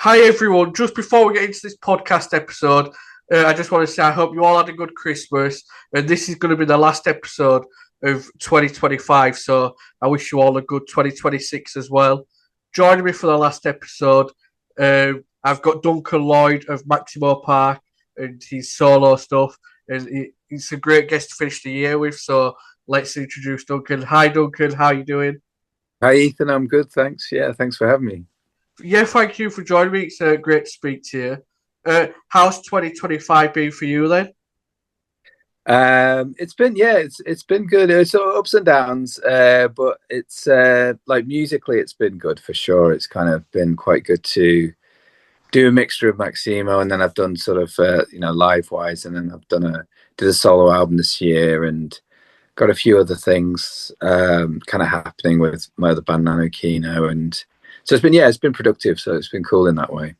Hi everyone. Just before we get into this podcast episode, I just want to say I hope you all had a good Christmas. And this is going to be the last episode of 2025. So I wish you all a good 2026 as well. Joining me for the last episode, I've got Duncan Lloyd of Maximo Park and his solo stuff. And he's a great guest to finish the year with. So let's introduce Duncan. Hi Duncan, how are you doing? Hi, Ethan. I'm good, thanks. Yeah, thanks for having me. Yeah, thank you for joining me. It's great to speak to you. How's 2025 been for you then? It's been good. It's sort of ups and downs, but it's like musically, it's been good for sure. It's kind of been quite good to do a mixture of Maximo, and then I've done sort of live wise, and then did a solo album this year, and got a few other things kind of happening with my other band Nano Kino, and so it's been productive. So it's been cool in that way.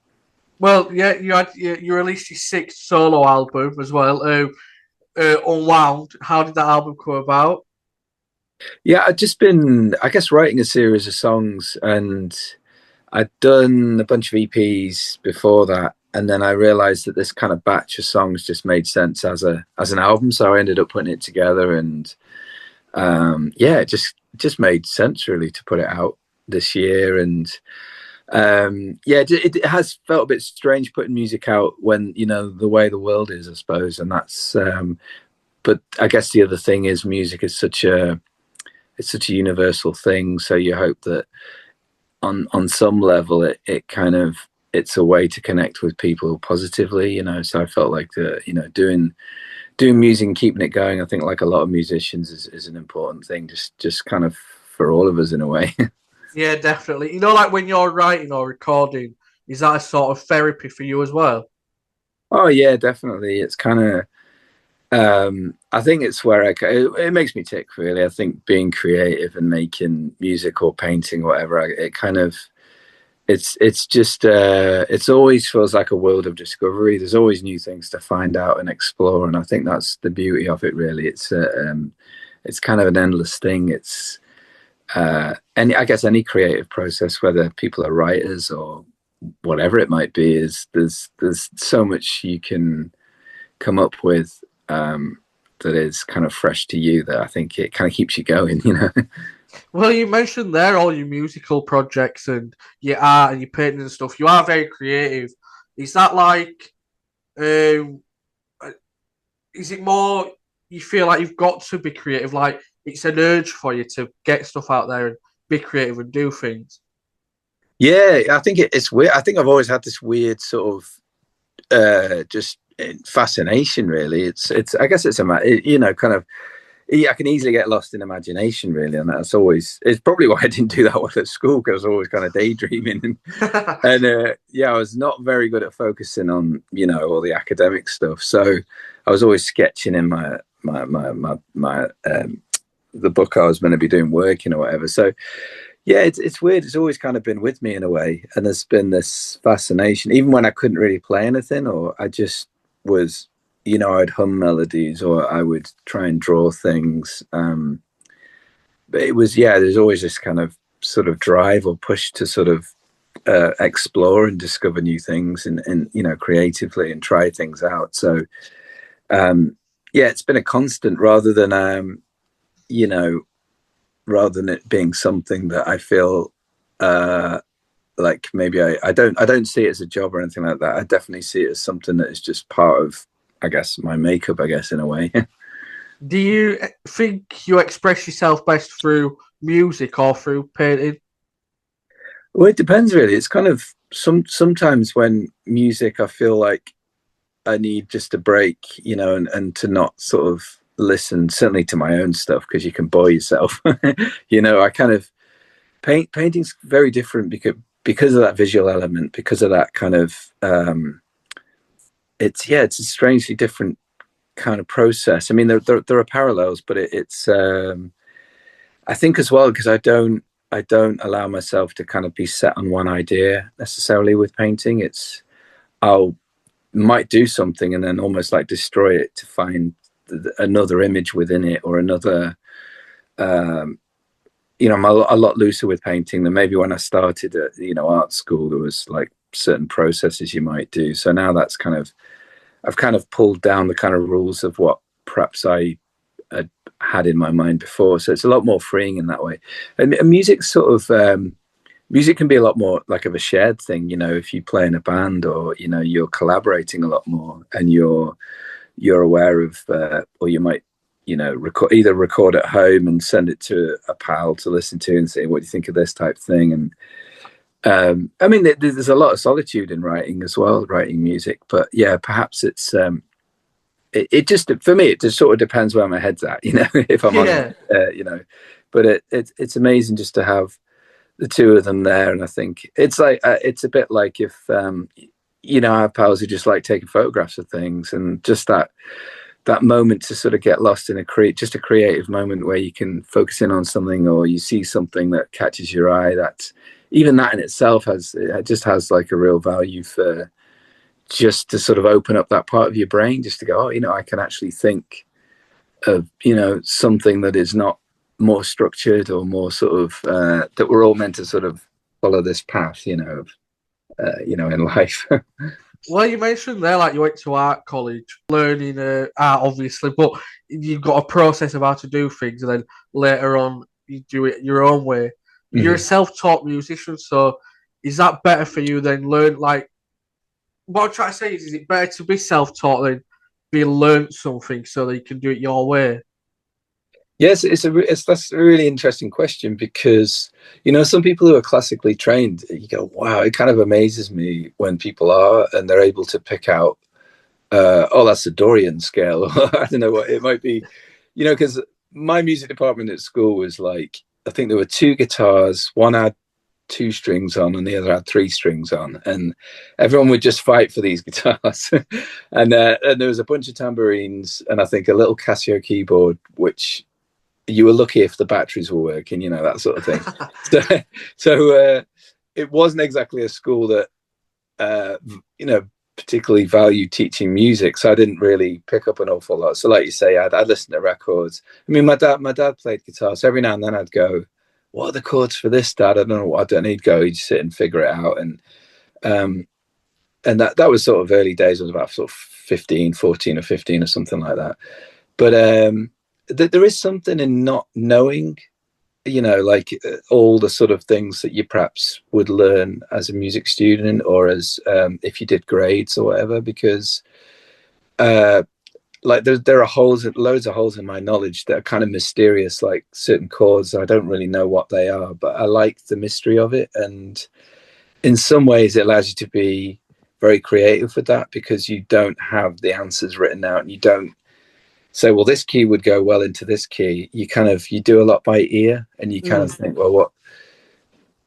Well, yeah, you released your sixth solo album as well, Unwound. How did that album come about? Yeah, I'd just been, I guess, writing a series of songs, and I'd done a bunch of EPs before that, and then I realized that this kind of batch of songs just made sense as an album. So I ended up putting it together, and it just made sense really to put it out this year. And it has felt a bit strange putting music out when the way the world is, I suppose, and that's. But I guess the other thing is music is such a universal thing. So you hope that on some level it kind of it's a way to connect with people positively. So I felt like doing music and keeping it going, I think like a lot of musicians is an important thing, just kind of for all of us in a way. Yeah, definitely. Like when you're writing or recording, is that a sort of therapy for you as well? Oh yeah, definitely. It's kind of I think it's where it makes me tick really. I think being creative and making music or painting or whatever, it kind of it's just it's always feels like a world of discovery. There's always new things to find out and explore, and I think that's the beauty of it really. It's kind of an endless thing. It's any I guess any creative process, whether people are writers or whatever it might be, is there's so much you can come up with that is kind of fresh to you that I think it kind of keeps you going. Well, you mentioned there all your musical projects and your art and your painting and stuff. You are very creative. Is that like, um, uh, is it more you feel like you've got to be creative? Like it's an urge for you to get stuff out there and be creative and do things? Yeah, I think it's weird. I think I've always had this weird sort of just fascination really. It's I guess it's kind of, yeah, I can easily get lost in imagination really, and it's probably why I didn't do that well at school, because I was always kind of daydreaming, and I was not very good at focusing on all the academic stuff. So I was always sketching in my the book I was meant to be doing work in or whatever. So yeah, it's weird. It's always kind of been with me in a way, and there's been this fascination, even when I couldn't really play anything, or I just was, I'd hum melodies, or I would try and draw things. But it was, yeah, there's always this kind of sort of drive or push to sort of explore and discover new things, and creatively, and try things out. So yeah, it's been a constant you know rather than it being something that I feel like maybe I don't see it as a job or anything like that. I definitely see it as something that is just part of, I guess, my makeup, I guess, in a way. Do you think you express yourself best through music or through painting? Well, it depends really. It's kind of sometimes when music, I feel like I need just a break, and to not sort of listen certainly to my own stuff, because you can bore yourself. I kind of painting's very different because of that visual element, because of that kind of it's a strangely different kind of process. I mean, there are parallels, but it's I think as well, because I don't allow myself to kind of be set on one idea necessarily with painting. I'll might do something and then almost like destroy it to find another image within it, or another I'm a lot looser with painting than maybe when I started at art school. There was like certain processes you might do. So now I've kind of pulled down the kind of rules of what perhaps I had in my mind before. So it's a lot more freeing in that way. And music music can be a lot more like of a shared thing, if you play in a band, or you're collaborating a lot more, and you're aware of or you might record at home and send it to a pal to listen to and say, what do you think of this type thing? And I mean, there's a lot of solitude in writing as well, writing music. But yeah, perhaps it's it just, for me, it just sort of depends where my head's at, if I'm honest, But it's amazing just to have the two of them there. And I think it's like it's a bit like if I have pals who just like taking photographs of things, and just that moment to sort of get lost in a creative moment where you can focus in on something, or you see something that catches your eye. That even that in itself has like a real value for just to sort of open up that part of your brain, just to go, I can actually think of something that is not more structured or more sort of that we're all meant to sort of follow this path, in life. Well, you mentioned there, like, you went to art college, learning art, obviously, but you've got a process of how to do things, and then later on, you do it your own way. Mm-hmm. You're a self-taught musician, so is that better for you than learn, like, what I'm trying to say is it better to be self-taught than be learned something so that you can do it your way? Yes, that's a really interesting question, because some people who are classically trained, you go, wow, it kind of amazes me when people are, and they're able to pick out that's a Dorian scale, or I don't know what it might be, because my music department at school was like, I think there were two guitars, one had 2 strings on and the other had 3 strings on, and everyone would just fight for these guitars. and there was a bunch of tambourines, and I think a little Casio keyboard, which you were lucky if the batteries were working, that sort of thing. so it wasn't exactly a school that particularly valued teaching music, so I didn't really pick up an awful lot. So like you say, I'd listen to records. I mean, my dad played guitar, so every now and then I'd go, what are the chords for this, Dad? I don't know what I've done. He'd go, he'd sit and figure it out. And that was sort of early days. I was about sort of 14 or 15 or something like that. But there is something in not knowing, like all the sort of things that you perhaps would learn as a music student, or as if you did grades or whatever, because like there are loads of holes in my knowledge that are kind of mysterious, like certain chords. I don't really know what they are, but I like the mystery of it. And in some ways it allows you to be very creative with that, because you don't have the answers written out, and you don't say, well, this key would go well into this key. You do a lot by ear, and you kind of think, well, what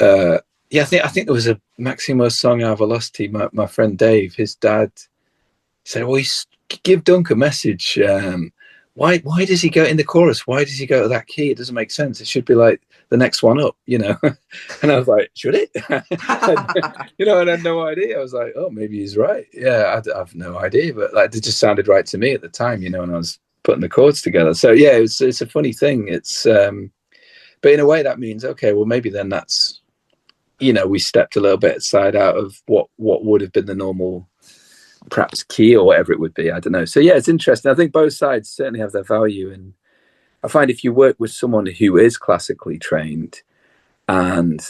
I think there was a Maximo song, Our Velocity. My friend Dave, his dad said, well, give Duncan a message. Why does he go in the chorus? Why does he go to that key? It doesn't make sense. It should be like the next one up, And I was like, should it? And I had no idea. I was like, oh, maybe he's right. Yeah, I have no idea, but like it just sounded right to me at the time, and I was putting the chords together. So yeah, it's a funny thing. It's but in a way that means, okay, well, maybe then that's, we stepped a little bit aside out of what would have been the normal perhaps key or whatever it would be. I don't know. So yeah, it's interesting. I think both sides certainly have their value, and I find if you work with someone who is classically trained, and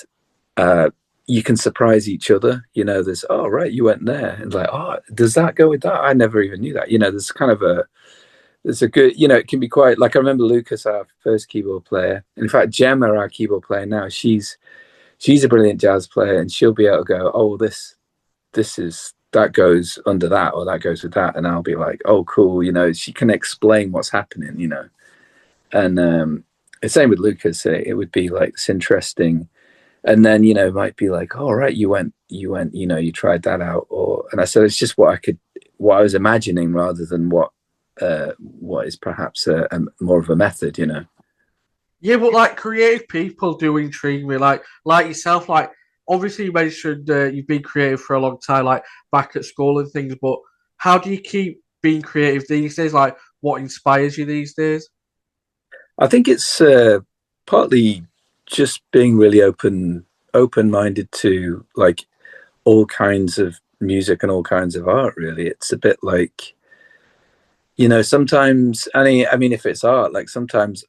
you can surprise each other, there's, oh right, you went there, and like, oh, does that go with that? I never even knew that. There's kind of there's a good, it can be quite, like, I remember Lucas, our first keyboard player, and in fact Gemma, our keyboard player now, she's a brilliant jazz player, and she'll be able to go, oh, this is, that goes under that, or that goes with that, and I'll be like, oh cool, she can explain what's happening, and the same with Lucas. It would be like this interesting, and then it might be like, all right, you went, you tried that out, and I said it's just what I was imagining, rather than what is perhaps a more of a method, Yeah, but like creative people do intrigue me, like yourself, like. Obviously, you mentioned you've been creative for a long time, like back at school and things, but how do you keep being creative these days? Like, what inspires you these days? I think it's partly just being really open-minded to, like, all kinds of music and all kinds of art, really. It's a bit like, you know, sometimes, I mean, if it's art, like sometimes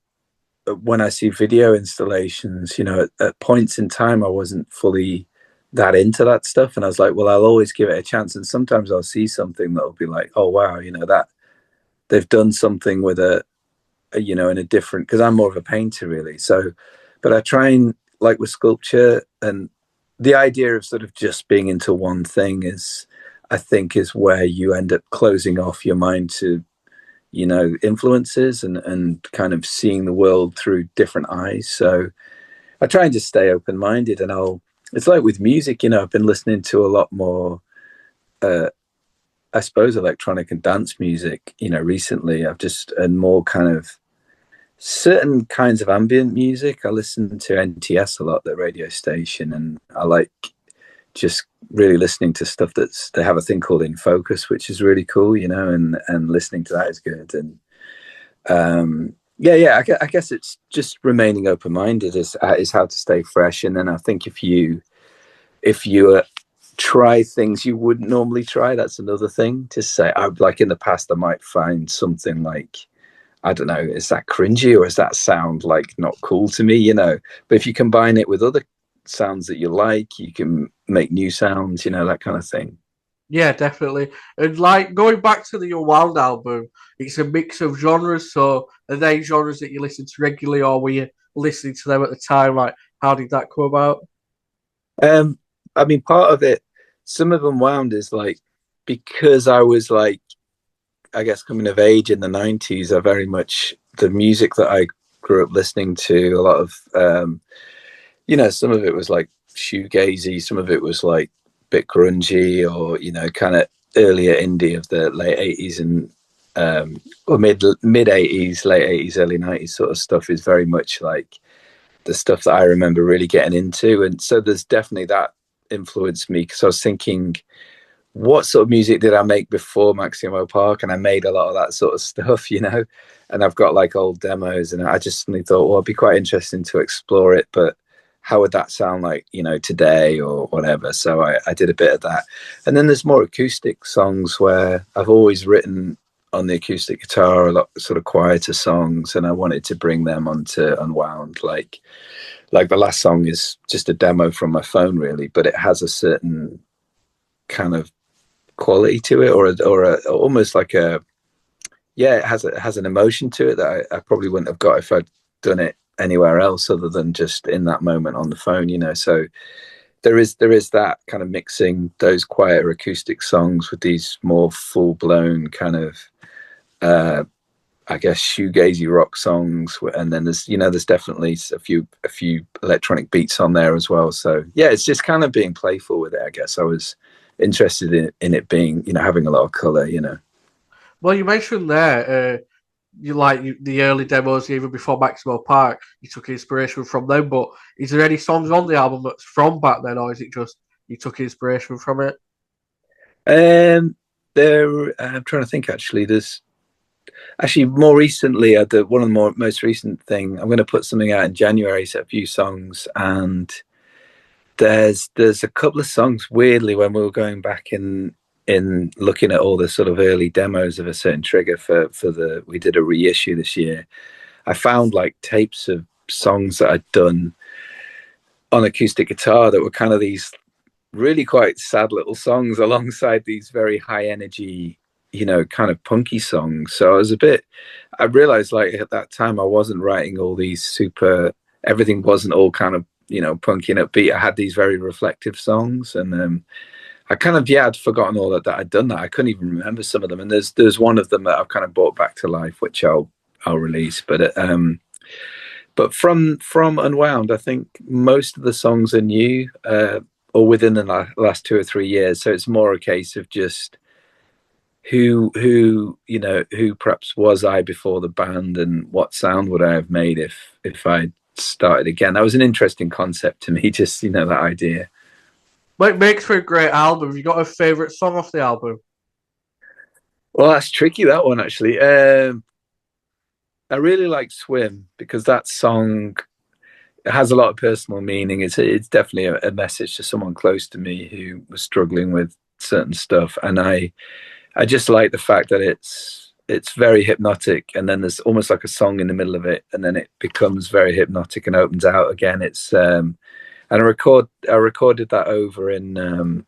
when I see video installations, you know, at points in time, I wasn't fully that into that stuff. And I was like, well, I'll always give it a chance. And sometimes I'll see something that'll be like, oh, wow, you know, that they've done something with you know, in a different, because I'm more of a painter really. So, but I try and, like with sculpture, and the idea of sort of just being into one thing is, I think, is where you end up closing off your mind to, you know, influences and kind of seeing the world through different eyes. So I try and just stay open-minded, and it's like with music, you know, I've been listening to a lot more, I suppose, electronic and dance music, you know, recently. And more kind of certain kinds of ambient music. I listen to NTS a lot, the radio station, and I like just really listening to stuff they have a thing called In Focus, which is really cool, you know, and listening to that is good. And yeah, I guess it's just remaining open-minded is how to stay fresh. And then I think if you try things you wouldn't normally try, that's another thing to say. Like in the past, I might find something like, I don't know, is that cringy or does that sound like not cool to me, you know? But if you combine it with other sounds that you like, you can make new sounds, you know, that kind of thing. Yeah, definitely. And like going back to the Unwound album, it's a mix of genres. So are they genres that you listen to regularly, or were you listening to them at the time? Like, how did that come about? I mean, part of it, some of Unwound is like, because I was like, I guess coming of age in the 90s, I very much, the music that I grew up listening to, a lot of, you know, some of it was like shoegazy, some of it was like a bit grungy, or, you know, kind of earlier indie of the late 80s and or mid 80s, late 80s, early 90s sort of stuff is very much like the stuff that I remember really getting into. And so there's definitely that influenced me, because I was thinking, what sort of music did I make before Maximo Park? And I made a lot of that sort of stuff, you know, and I've got like old demos, and I just suddenly thought, well, it'd be quite interesting to explore it, but how would that sound like, you know, today or whatever? So I did a bit of that. And then there's more acoustic songs where I've always written on the acoustic guitar, a lot sort of quieter songs, and I wanted to bring them onto Unwound. Like the last song is just a demo from my phone really, but it has a certain kind of quality to it, or almost like a, yeah, it has an emotion to it that I probably wouldn't have got if I'd done it anywhere else other than just in that moment on the phone, you know. So there is that kind of mixing those quieter acoustic songs with these more full-blown kind of I guess shoegazy rock songs, and then there's definitely a few electronic beats on there as well. So yeah, it's just kind of being playful with it, I guess. I was interested in it being, you know, having a lot of color, you know. Well, you mentioned there, the early demos even before Maximo Park. You took inspiration from them, but is there any songs on the album that's from back then, or is it just you took inspiration from it? I'm trying to think. Actually, there's actually more recently. One of the most recent thing. I'm going to put something out in January. Set a few songs, and there's a couple of songs. Weirdly, when we were going back in looking at all the sort of early demos of a certain trigger we did a reissue this year, I found like tapes of songs that I'd done on acoustic guitar that were kind of these really quite sad little songs alongside these very high energy, you know, kind of punky songs. So I realized like at that time I wasn't writing all these everything wasn't all kind of, you know, punky and upbeat. I had these very reflective songs, and I kind of, yeah, I'd forgotten all that I'd done that. I couldn't even remember some of them. And there's one of them that I've kind of brought back to life, which I'll release. But from Unwound, I think most of the songs are new, or within the last 2 or 3 years. So it's more a case of just who you know, who perhaps was I before the band, and what sound would I have made if I started again. That was an interesting concept to me, just, you know, that idea. Well, it makes for a great album. Have you got a favourite song off the album? Well, that's tricky, that one, actually. I really like Swim, because that song, it has a lot of personal meaning. It's definitely a message to someone close to me who was struggling with certain stuff, and I just like the fact that it's very hypnotic, and then there's almost like a song in the middle of it, and then it becomes very hypnotic and opens out again. It's and I recorded that over in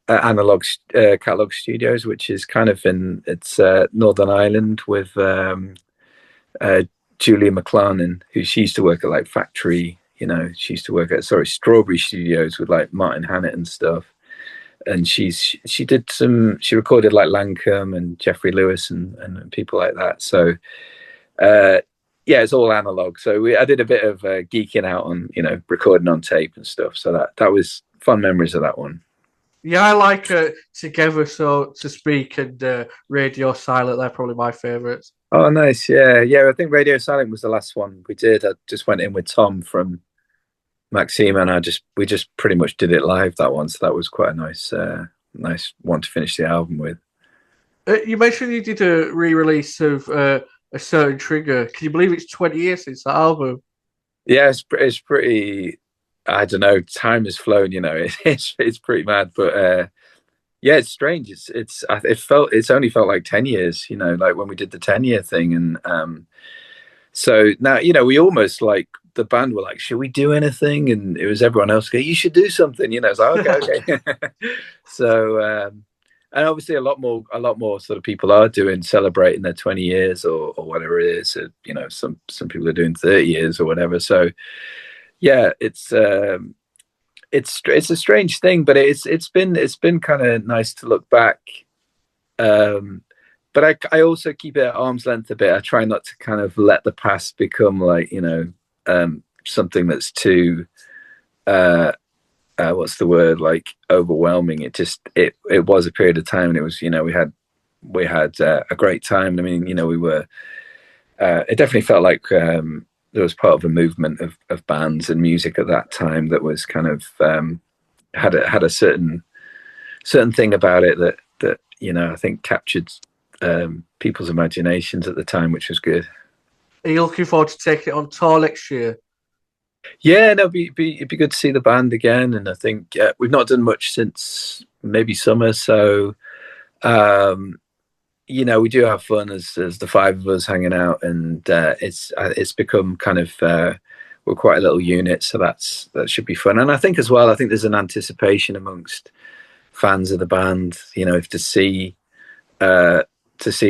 Analog Catalog Studios, which is kind of in Northern Ireland with Julia McLarnin, who she used to work at like Factory. You know, she used to work at Strawberry Studios with like Martin Hannett and stuff. And she recorded like Lancome and Jeffrey Lewis and people like that. So yeah, it's all analog. So I did a bit of geeking out on, you know, recording on tape and stuff. So that was fun memories of that one. Yeah, I like Together, So to Speak, and Radio Silent. They're probably my favourites. Oh, nice. Yeah. I think Radio Silent was the last one we did. I just went in with Tom from Maximo, and we just pretty much did it live, that one. So that was quite a nice one to finish the album with. You mentioned you did a re-release of A Certain Trigger. Can you believe it's 20 years since that album? Yeah, it's pretty. I don't know. Time has flown. You know, it's pretty mad. But yeah, it's strange. It's only felt like 10 years. You know, like when we did the 10-year thing, and so now, you know, we almost like the band were like, should we do anything? And it was everyone else going, you should do something. You know, it's like okay. So. And obviously, a lot more sort of people are celebrating their 20 years or whatever it is. You know, some people are doing 30 years or whatever. So, yeah, it's a strange thing, but it's been kind of nice to look back. But I also keep it at arm's length a bit. I try not to kind of let the past become like, you know, something that's too. What's the word, like overwhelming. It was a period of time, and it was, you know, we had a great time. I mean, you know, we were it definitely felt like there was part of a movement of bands and music at that time that was kind of had a certain thing about it that you know, I think captured people's imaginations at the time, which was good. Are you looking forward to taking it on tour next year? Yeah, no, it'd be good to see the band again, and I think we've not done much since maybe summer. So, you know, we do have fun as the five of us hanging out, and it's become kind of we're quite a little unit, so that should be fun. And I think as well, I think there's an anticipation amongst fans of the band, you know, to see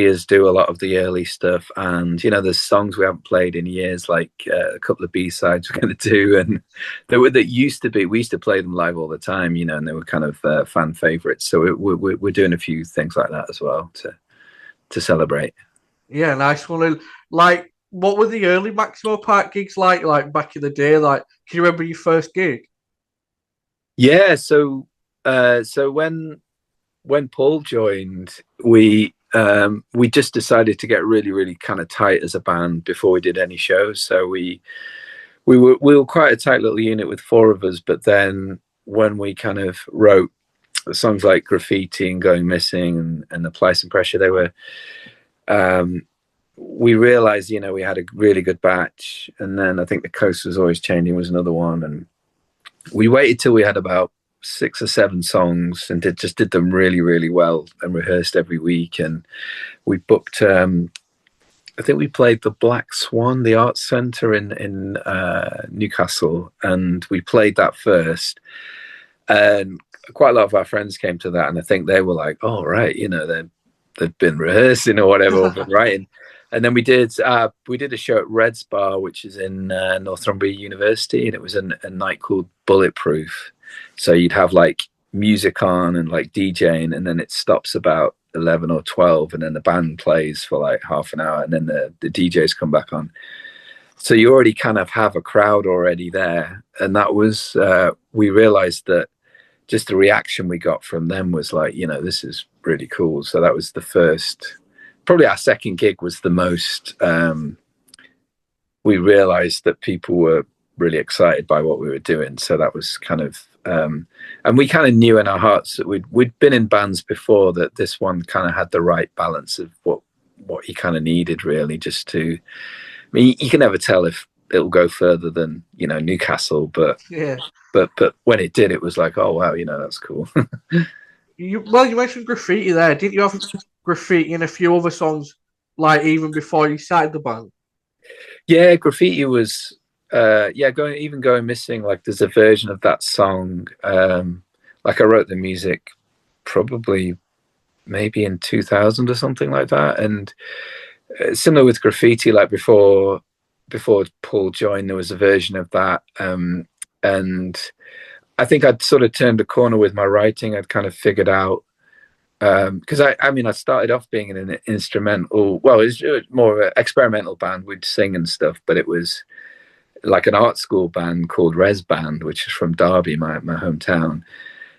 us do a lot of the early stuff. And, you know, there's songs we haven't played in years, like a couple of B-sides we're going to do. And we used to play them live all the time, you know, and they were kind of fan favorites. So we're doing a few things like that as well to celebrate. Yeah, nice one. Like, what were the early Maximo Park gigs like back in the day? Like, can you remember your first gig? Yeah, so when Paul joined, we just decided to get really, really kind of tight as a band before we did any shows. So we were quite a tight little unit with four of us. But then when we kind of wrote songs like Graffiti and Going Missing and Apply Some Pressure, they were we realized, you know, we had a really good batch. And then I think The Coast Was Always Changing was another one. And we waited till we had about 6 or 7 songs and did them really, really well and rehearsed every week. And we booked I think we played the Black Swan, the Arts Centre in Newcastle, and we played that first. And quite a lot of our friends came to that, and I think they were like, oh right, you know, they've been rehearsing or whatever, or been writing. And then we did a show at Red's Bar, which is in Northumbria University, and it was a night called Bulletproof. So you'd have like music on and like DJing, and then it stops about 11 or 12, and then the band plays for like half an hour, and then the DJs come back on. So you already kind of have a crowd already there. And that was, we realized that just the reaction we got from them was like, you know, this is really cool. So that was the first, probably our second gig was the most, we realized that people were really excited by what we were doing. So that was kind of, and we kind of knew in our hearts that we'd been in bands before, that this one kind of had the right balance of what you kind of needed, really, just to, I mean, you can never tell if it'll go further than, you know, Newcastle, but Yeah. but when it did, it was like, oh wow, you know, that's cool. You mentioned graffiti there. Didn't you have graffiti in a few other songs, like even before you started the band? Yeah, graffiti was going missing. Like there's a version of that song. Like I wrote the music probably maybe in 2000 or something like that, and similar with graffiti. Like before Paul joined, there was a version of that, and I think I'd sort of turned a corner with my writing. I'd kind of figured out, because I mean, I started off being in an instrumental. Well, it was more of an experimental band. We'd sing and stuff, but it was like an art school band called Res Band, which is from Derby, my hometown.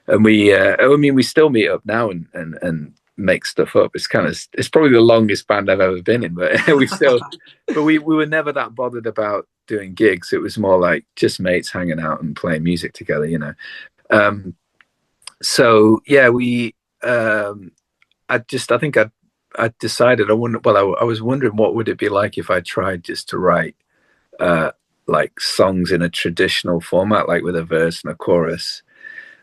And we still meet up now and make stuff up. It's probably the longest band I've ever been in, but we were never that bothered about doing gigs. It was more like just mates hanging out and playing music together, you know. So yeah, I decided I was wondering what would it be like if I tried just to write like songs in a traditional format, like with a verse and a chorus.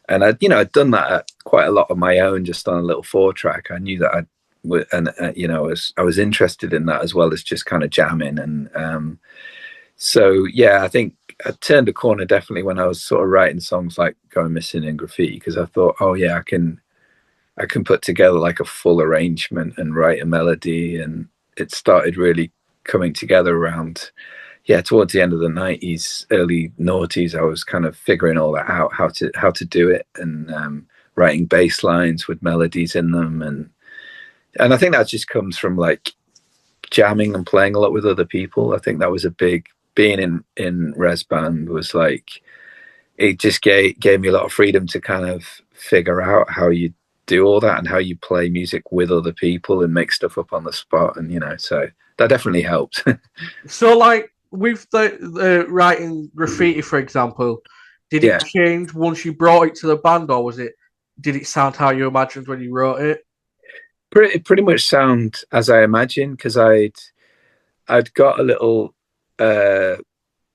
And I'd done that quite a lot on my own, just on a little 4-track. I knew that I was interested in that as well as just kind of jamming. And so yeah, I think I turned a corner definitely when I was sort of writing songs like Going Missing and Graffiti, because I thought, oh yeah, I can put together like a full arrangement and write a melody. And it started really coming together around, towards the end of the 90s, early noughties. I was kind of figuring all that out, how to do it, and writing bass lines with melodies in them. And I think that just comes from like jamming and playing a lot with other people. I think that was a big, being in Res Band was like, it just gave me a lot of freedom to kind of figure out how you do all that and how you play music with other people and make stuff up on the spot. And, you know, so that definitely helped. So like, with the writing graffiti, for example, did it change once you brought it to the band, or did it sound how you imagined when you wrote it? Pretty much sound as I imagined, because I'd got a little I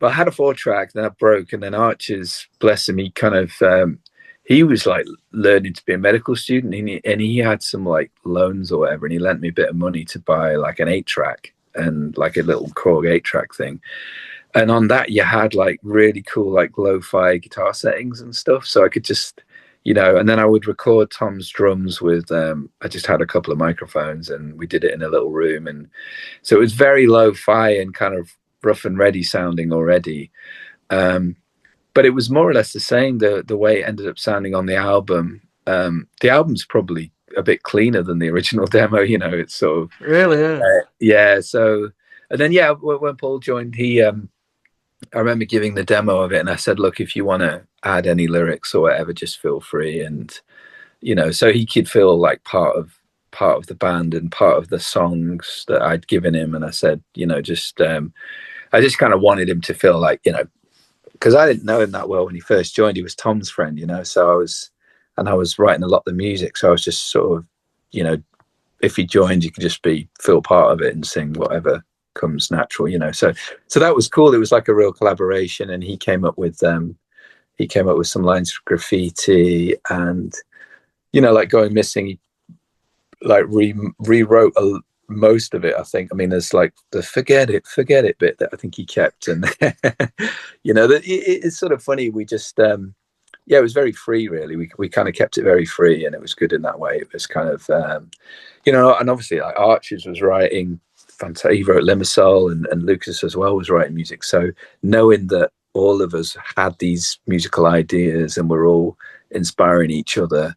had a 4-track, then I broke, and then Archer's, bless him, he kind of he was like learning to be a medical student, and he had some like loans or whatever, and he lent me a bit of money to buy like an 8-track and like a little Korg 8-track thing. And on that you had like really cool like lo-fi guitar settings and stuff, so I could just, you know, and then I would record Tom's drums with I just had a couple of microphones, and we did it in a little room, and so it was very lo-fi and kind of rough and ready sounding already, but it was more or less the same, the way it ended up sounding on the album. The album's probably a bit cleaner than the original demo, you know. It's sort of really so, and then when Paul joined, I remember giving the demo of it, and I said, look, if you want to add any lyrics or whatever, just feel free. And, you know, so he could feel like part of the band and part of the songs that I'd given him. And I said, you know, just I just kind of wanted him to feel like, you know, because I didn't know him that well when he first joined. He was Tom's friend, you know, so I was writing a lot of the music, so I was just sort of, you know, if he joined, you could just feel part of it and sing whatever comes natural, you know. So that was cool. It was like a real collaboration, and he came up with some lines for Graffiti, and, you know, like Going Missing, he like rewrote most of it, I think. I mean, there's like the forget it bit that I think he kept, and you know, it's sort of funny. We just it was very free, really. We kind of kept it very free, and it was good in that way. It was kind of you know, and obviously like Archers was writing, he wrote Limassol, and Lucas as well was writing music. So knowing that all of us had these musical ideas and we're all inspiring each other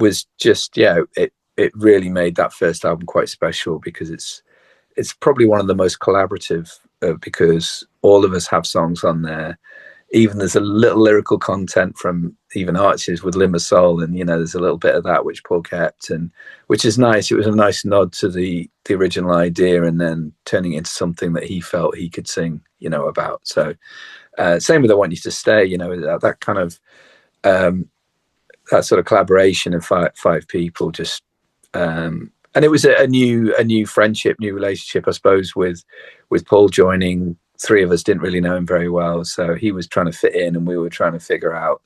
was just, it really made that first album quite special, because it's probably one of the most collaborative, because all of us have songs on there. Even there's a little lyrical content from even Archers with Limassol, and, you know, there's a little bit of that which Paul kept, and which is nice. It was a nice nod to the original idea, and then turning it into something that he felt he could sing, you know, about. So same with I Want You to Stay, you know, that kind of that sort of collaboration of five people, just and it was a new friendship, new relationship, I suppose, with Paul joining three of us didn't really know him very well, so he was trying to fit in, and we were trying to figure out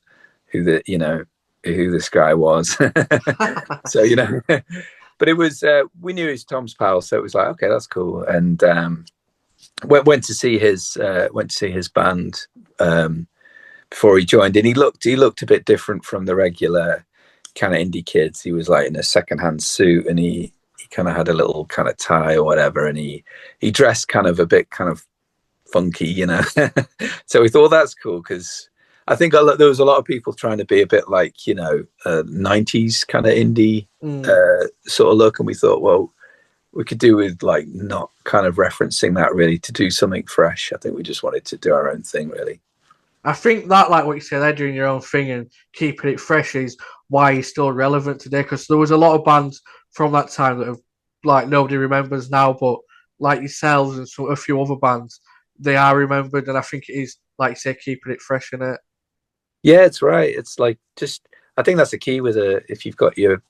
who who this guy was. So but it was we knew he was Tom's pal, so it was like, okay, that's cool. And went to see his band before he joined, and he looked a bit different from the regular kind of indie kids. He was like in a secondhand suit, and he kind of had a little kind of tie or whatever, and he dressed kind of a bit kind of funky, So we thought that's cool, because I think there was a lot of people trying to be a bit like 90s kind of indie sort of look, and we thought, well, we could do with like not kind of referencing that, really, to do something fresh. I think we just wanted to do our own thing, really. I think that, like what you said, they're doing your own thing and keeping it fresh is why he's still relevant today. Because there was a lot of bands from that time that have, like, nobody remembers now, but like yourselves and a few other bands, they are remembered. And I think it is, like you say, keeping it fresh in it. Yeah, it's right. It's like, I think that's the key with if you've got you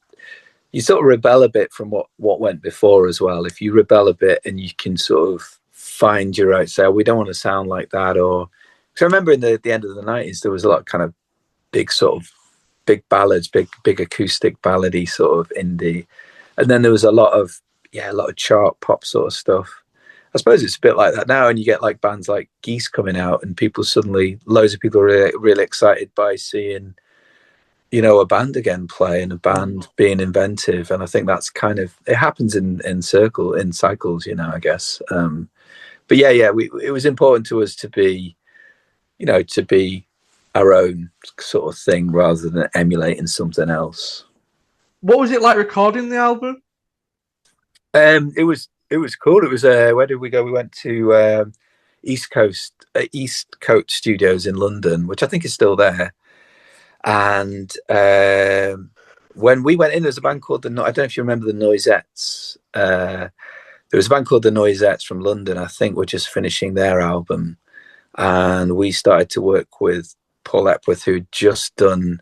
sort of rebel a bit from what went before as well. If you rebel a bit and you can sort of find your right, say, we don't want to sound like that, or. So I remember in the end of the 90s, there was a lot of kind of big ballads, big acoustic ballady sort of indie. And then there was a lot of chart pop sort of stuff. I suppose it's a bit like that now, and you get like bands like Geese coming out, and loads of people are really, really excited by seeing, a band again play, and a band being inventive. And I think that's kind of, it happens in cycles, I guess. But yeah, it was important to us to be, to be our own sort of thing rather than emulating something else. What was it like recording the album? It was cool. It was where did we go? We went to East Coast Studios in London, which I think is still there. And when we went in, there was a band called I don't know if you remember the Noisettes. There was a band called the Noisettes from London. I think we're just finishing their album. And we started to work with Paul Epworth, who'd just done,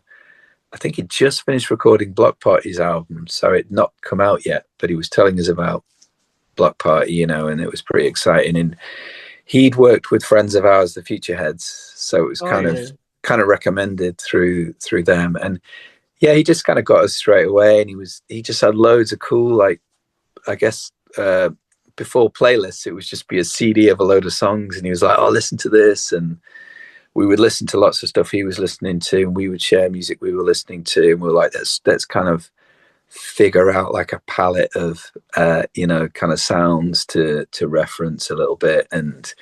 I think he'd just finished recording Block Party's album. So it'd not come out yet, but he was telling us about Block Party, and it was pretty exciting. And he'd worked with friends of ours, the Futureheads. So it was kind of recommended through them. And yeah, he just kind of got us straight away. And he just had loads of cool, like, I guess, before playlists, it would just be a CD of a load of songs, and he was like, listen to this. And we would listen to lots of stuff he was listening to, and we would share music we were listening to, and we were like, let's kind of figure out like a palette of kind of sounds to reference a little bit. And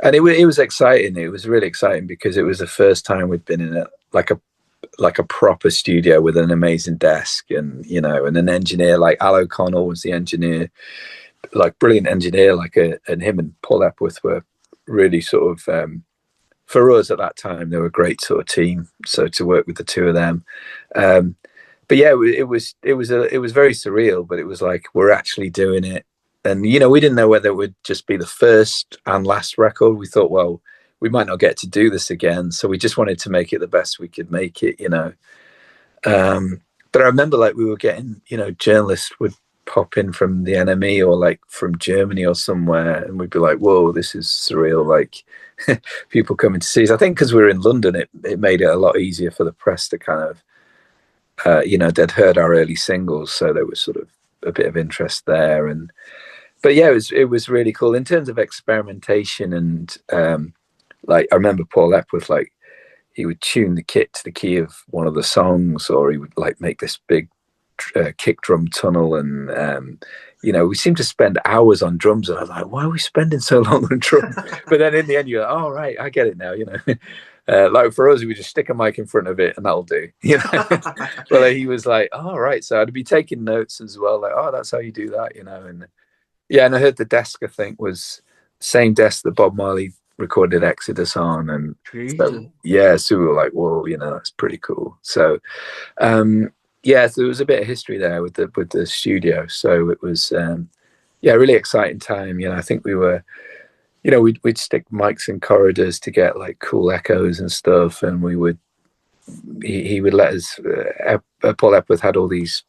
it was exciting. It was really exciting, because it was the first time we'd been in a proper studio with an amazing desk, and and an engineer. Like Al O'Connell was the engineer, like brilliant engineer, and him and Paul Epworth were really sort of for us at that time, they were a great sort of team. So to work with the two of them, but yeah, it was very surreal. But it was like, we're actually doing it, and we didn't know whether it would just be the first and last record. We thought, well, we might not get to do this again, so we just wanted to make it the best we could make it, But I remember, like, we were getting, journalists would pop in from the NME or like from Germany or somewhere, and we'd be like, whoa, this is surreal, like people coming to see us. I think because we were in London, it made it a lot easier for the press to kind of they'd heard our early singles, so there was sort of a bit of interest there. But yeah, it was really cool in terms of experimentation. And like, I remember Paul Epworth, like, he would tune the kit to the key of one of the songs, or he would like make this big kick drum tunnel, and we seemed to spend hours on drums, and I was like, why are we spending so long on drums? But then in the end, you're like, oh right, I get it now. Like for us, we just stick a mic in front of it and that'll do. But he was like, oh right, so I'd be taking notes as well, like, oh, that's how you do that. And yeah, and I heard the desk, I think, was the same desk that Bob Marley recorded Exodus on, and so, yeah, so we were like, whoa, that's pretty cool. So yeah, so there was a bit of history there with the studio. So it was, really exciting time. I think we were, we'd stick mics in corridors to get like cool echoes and stuff. And he would let us, Paul Epworth had all these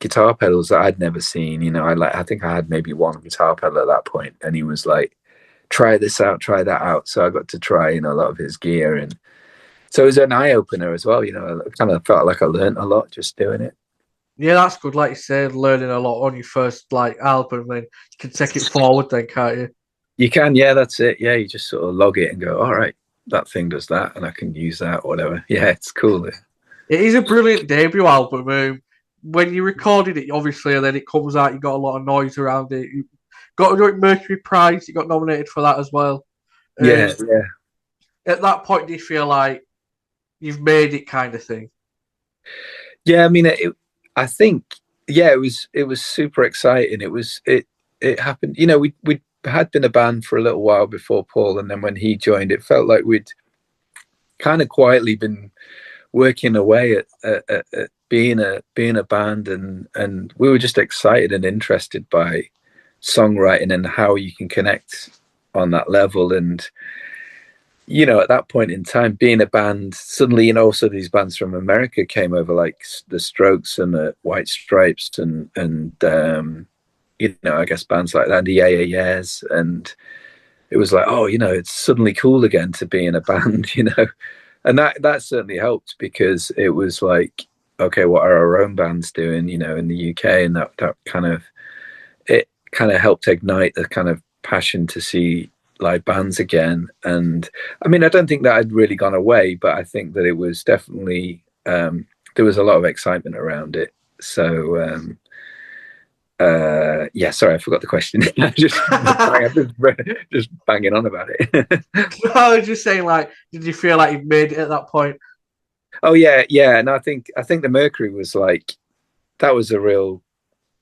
guitar pedals that I'd never seen. I think I had maybe one guitar pedal at that point. And he was like try this out, try that out. So I got to try, a lot of his gear, and so it was an eye opener as well. I kind of felt like I learned a lot just doing it. Yeah, that's good. Like you said, learning a lot on your first album, then you can take it forward, then can't you? You can, yeah, that's it. Yeah, you just sort of log it and go, all right, that thing does that, and I can use that or whatever. Yeah, it's cool. It is a brilliant debut album. When you recorded it, obviously, and then it comes out, you got a lot of noise around it. You got a Mercury Prize. You got nominated for that as well. Yeah, yeah. At that point, do you feel like you've made it, kind of thing? Yeah, I mean, I think, yeah, it was super exciting. It happened. We had been a band for a little while before Paul, and then when he joined, it felt like we'd kind of quietly been working away at being a band, and we were just excited and interested by songwriting and how you can connect on that level. And at that point in time, being a band, suddenly, also these bands from America came over, like the Strokes and the White Stripes, and I guess bands like that, the Yeah Yeah Yeahs, and it was like, oh, it's suddenly cool again to be in a band, and that certainly helped, because it was like, okay, what are our own bands doing, in the UK, and that kind of, it kind of helped ignite the kind of passion to see live bands again. And I mean, I don't think that had really gone away, but I think that it was definitely there was a lot of excitement around it. So yeah, sorry, I forgot the question. just banging on about it. No, I was just saying, did you feel like you've made it at that point? Oh yeah, yeah. And I think the Mercury was like, that was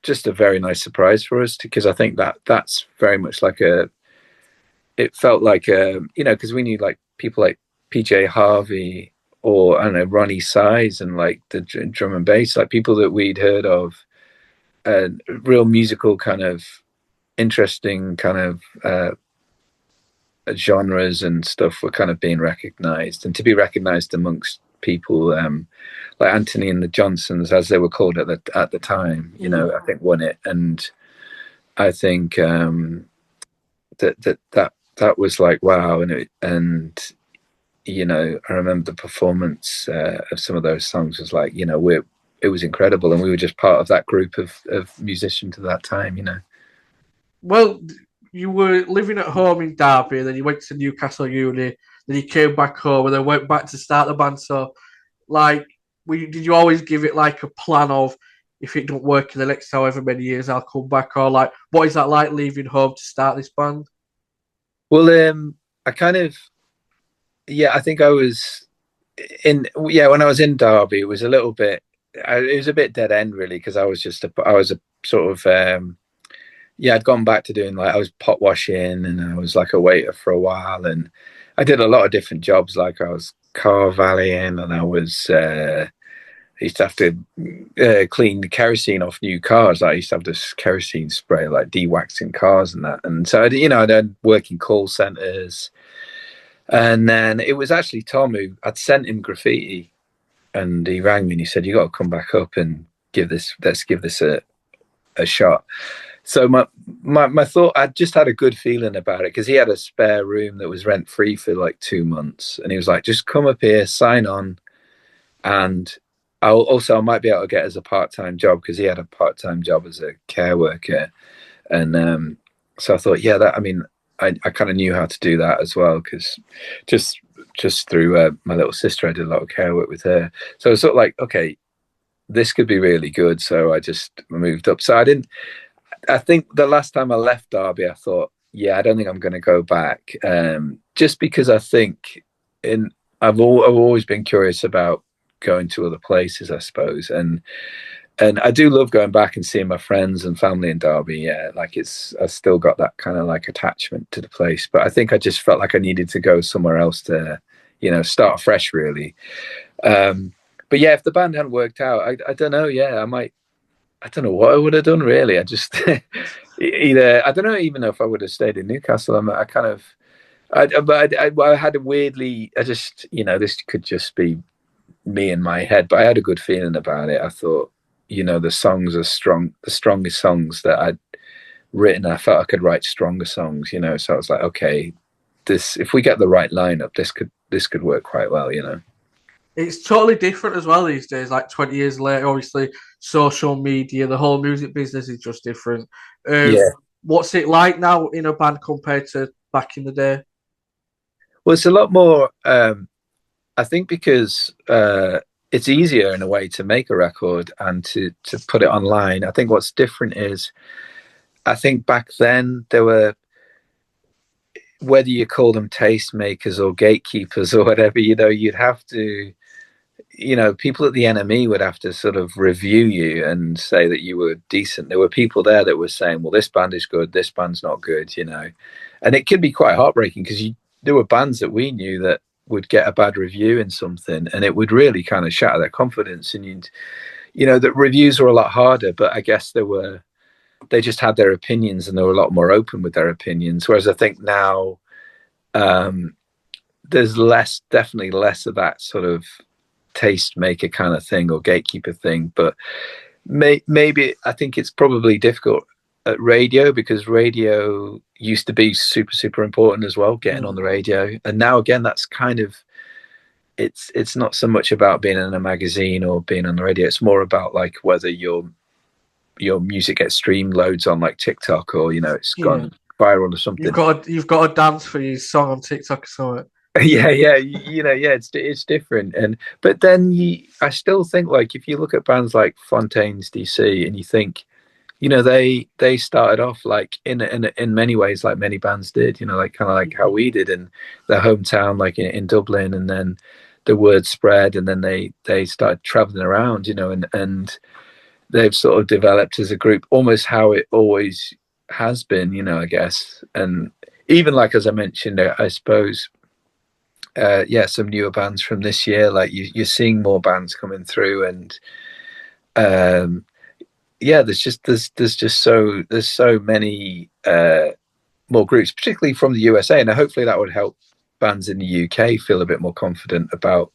just a very nice surprise for us, because I think that's very much like it felt like because we knew like people like PJ Harvey, or I don't know, Ronnie Size, and like the drum and bass, like people that we'd heard of, real musical kind of interesting kind of genres and stuff were kind of being recognized, and to be recognized amongst people like Anthony and the Johnsons, as they were called at the time, I think won it. And I think that was like, wow. And I remember the performance of some of those songs was like, it was incredible, and we were just part of that group of musicians at that time. Well, you were living at home in Derby, then you went to Newcastle Uni, then you came back home, and then went back to start the band. So, did you always give it like a plan of, if it don't work in the next however many years, I'll come back? Or what is that like, leaving home to start this band? Well, I kind of, yeah, I think I was when I was in Derby, it was a little bit, it was a bit dead end really, because I was a sort of, I'd gone back to doing, like, I was pot washing, and I was like a waiter for a while, and I did a lot of different jobs. Like I was car valeting, and I used to have to clean the kerosene off new cars. I used to have this kerosene spray, like de-waxing cars and that. And so, I'd done work in call centers. And then it was actually Tom who I'd sent him graffiti, and he rang me and he said, you got to come back up and let's give this a shot. So my thought, I just had a good feeling about it, because he had a spare room that was rent free for like 2 months. And he was like, just come up here, sign on. And I might be able to get as a part-time job, because he had a part-time job as a care worker. And so I thought, I kind of knew how to do that as well, because just through my little sister, I did a lot of care work with her. So I was sort of like, okay, this could be really good. So I just moved up. So I think the last time I left Derby, I thought, I don't think I'm going to go back, just because I think I've always been curious about going to other places, I suppose, and I do love going back and seeing my friends and family in Derby. Yeah, like I still got that kind of like attachment to the place, but I think I just felt like I needed to go somewhere else to, start fresh, really. But yeah, if the band hadn't worked out, I don't know. Yeah, I don't know what I would have done, really. I just either, I don't know even if I would have stayed in Newcastle. I had a weirdly, this could just be me in my head, but I had a good feeling about it. I thought, the songs are strong, the strongest songs that written. I felt I could write stronger songs, you know. So I was like, okay, this, if we get the right lineup, this could work quite well, you know. It's totally different as well these days. Like 20 years later, obviously, social media, the whole music business is just different. Yeah. What's it like now in a band compared to back in the day? Well, it's a lot more. I think because it's easier in a way to make a record and to put it online. I think what's different is, I think back then there were, whether you call them tastemakers or gatekeepers or whatever, you know, you'd have to, you know, people at the NME would have to sort of review you and say that you were decent. There were people there that were saying, well, this band is good, this band's not good, you know. And it could be quite heartbreaking because there were bands that we knew that would get a bad review in something and it would really kind of shatter their confidence. And you know, that reviews were a lot harder, but I guess they just had their opinions and they were a lot more open with their opinions. Whereas I think now there's definitely less of that sort of tastemaker kind of thing or gatekeeper thing. But maybe I think it's probably difficult at radio because radio used to be super, super important as well, getting on the radio. And now again, that's kind of, it's not so much about being in a magazine or being on the radio. It's more about like whether your music gets streamed loads on like TikTok or, you know, it's gone viral or something. You've got to dance for your song on TikTok or something. Yeah, you know, yeah, it's different. But then I still think, like, if you look at bands like Fontaines DC and you think, you know, they started off like in many ways like many bands did, you know, like kind of like how we did in their hometown, like in Dublin, and then the word spread, and then they started traveling around, you know, and they've sort of developed as a group, almost how it always has been, you know, I guess. And even like, as I mentioned, I suppose, some newer bands from this year, like you're seeing more bands coming through, and there's so many more groups, particularly from the USA, and hopefully that would help bands in the UK feel a bit more confident about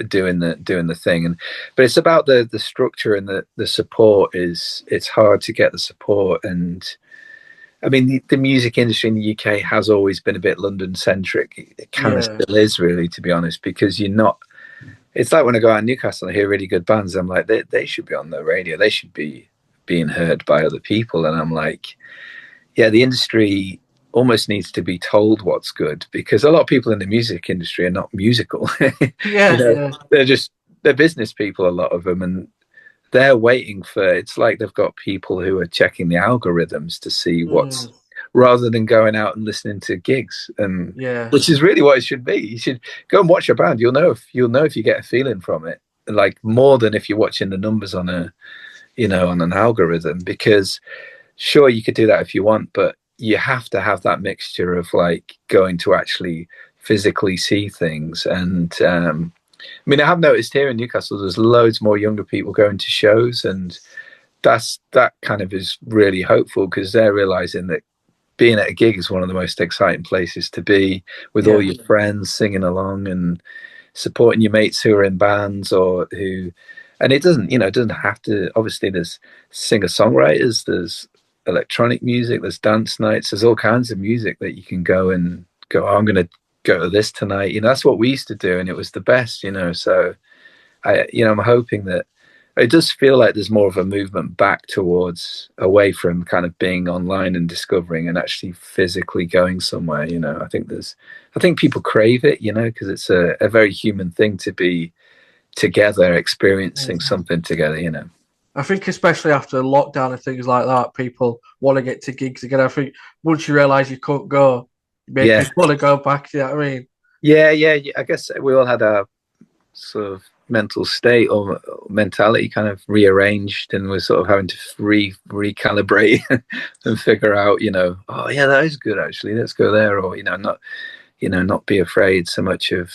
doing the thing. But it's about the structure and the support. It's hard to get the support. And I mean, the music industry in the UK has always been a bit London centric. It kind of still is, really, to be honest, because it's like when I go out in Newcastle and I hear really good bands, I'm like, they should be on the radio. They should be being heard by other people. And I'm like, yeah, the industry almost needs to be told what's good, because a lot of people in the music industry are not musical. They're business people, a lot of them, and they're waiting for, it's like they've got people who are checking the algorithms to see what's, rather than going out and listening to gigs, and which is really what it should be. You should go and watch a band. You'll know if you get a feeling from it, like more than if you're watching the numbers on on an algorithm. Because sure, you could do that if you want, but you have to have that mixture of like going to actually physically see things. And I mean, I have noticed here in Newcastle, there's loads more younger people going to shows, and that kind of is really hopeful, because they're realizing that being at a gig is one of the most exciting places to be, with all your friends singing along and supporting your mates who are in bands or who, and it doesn't have to, obviously there's singer-songwriters, there's electronic music, there's dance nights, there's all kinds of music that you can go, oh, I'm going to go to this tonight. You know, that's what we used to do, and it was the best, you know. So I'm hoping that it does feel like there's more of a movement back towards, away from kind of being online and discovering and actually physically going somewhere, you know. I think people crave it, you know, because it's a very human thing to be together, experiencing something together, you know. I think especially after lockdown and things like that, people want to get to gigs again. I think once you realise you couldn't go, you want to go back. You know what I mean? Yeah. I guess we all had our sort of mental state or mentality kind of rearranged, and we're sort of having to recalibrate and figure out, you know, oh yeah, that is good actually, let's go there, or not be afraid so much of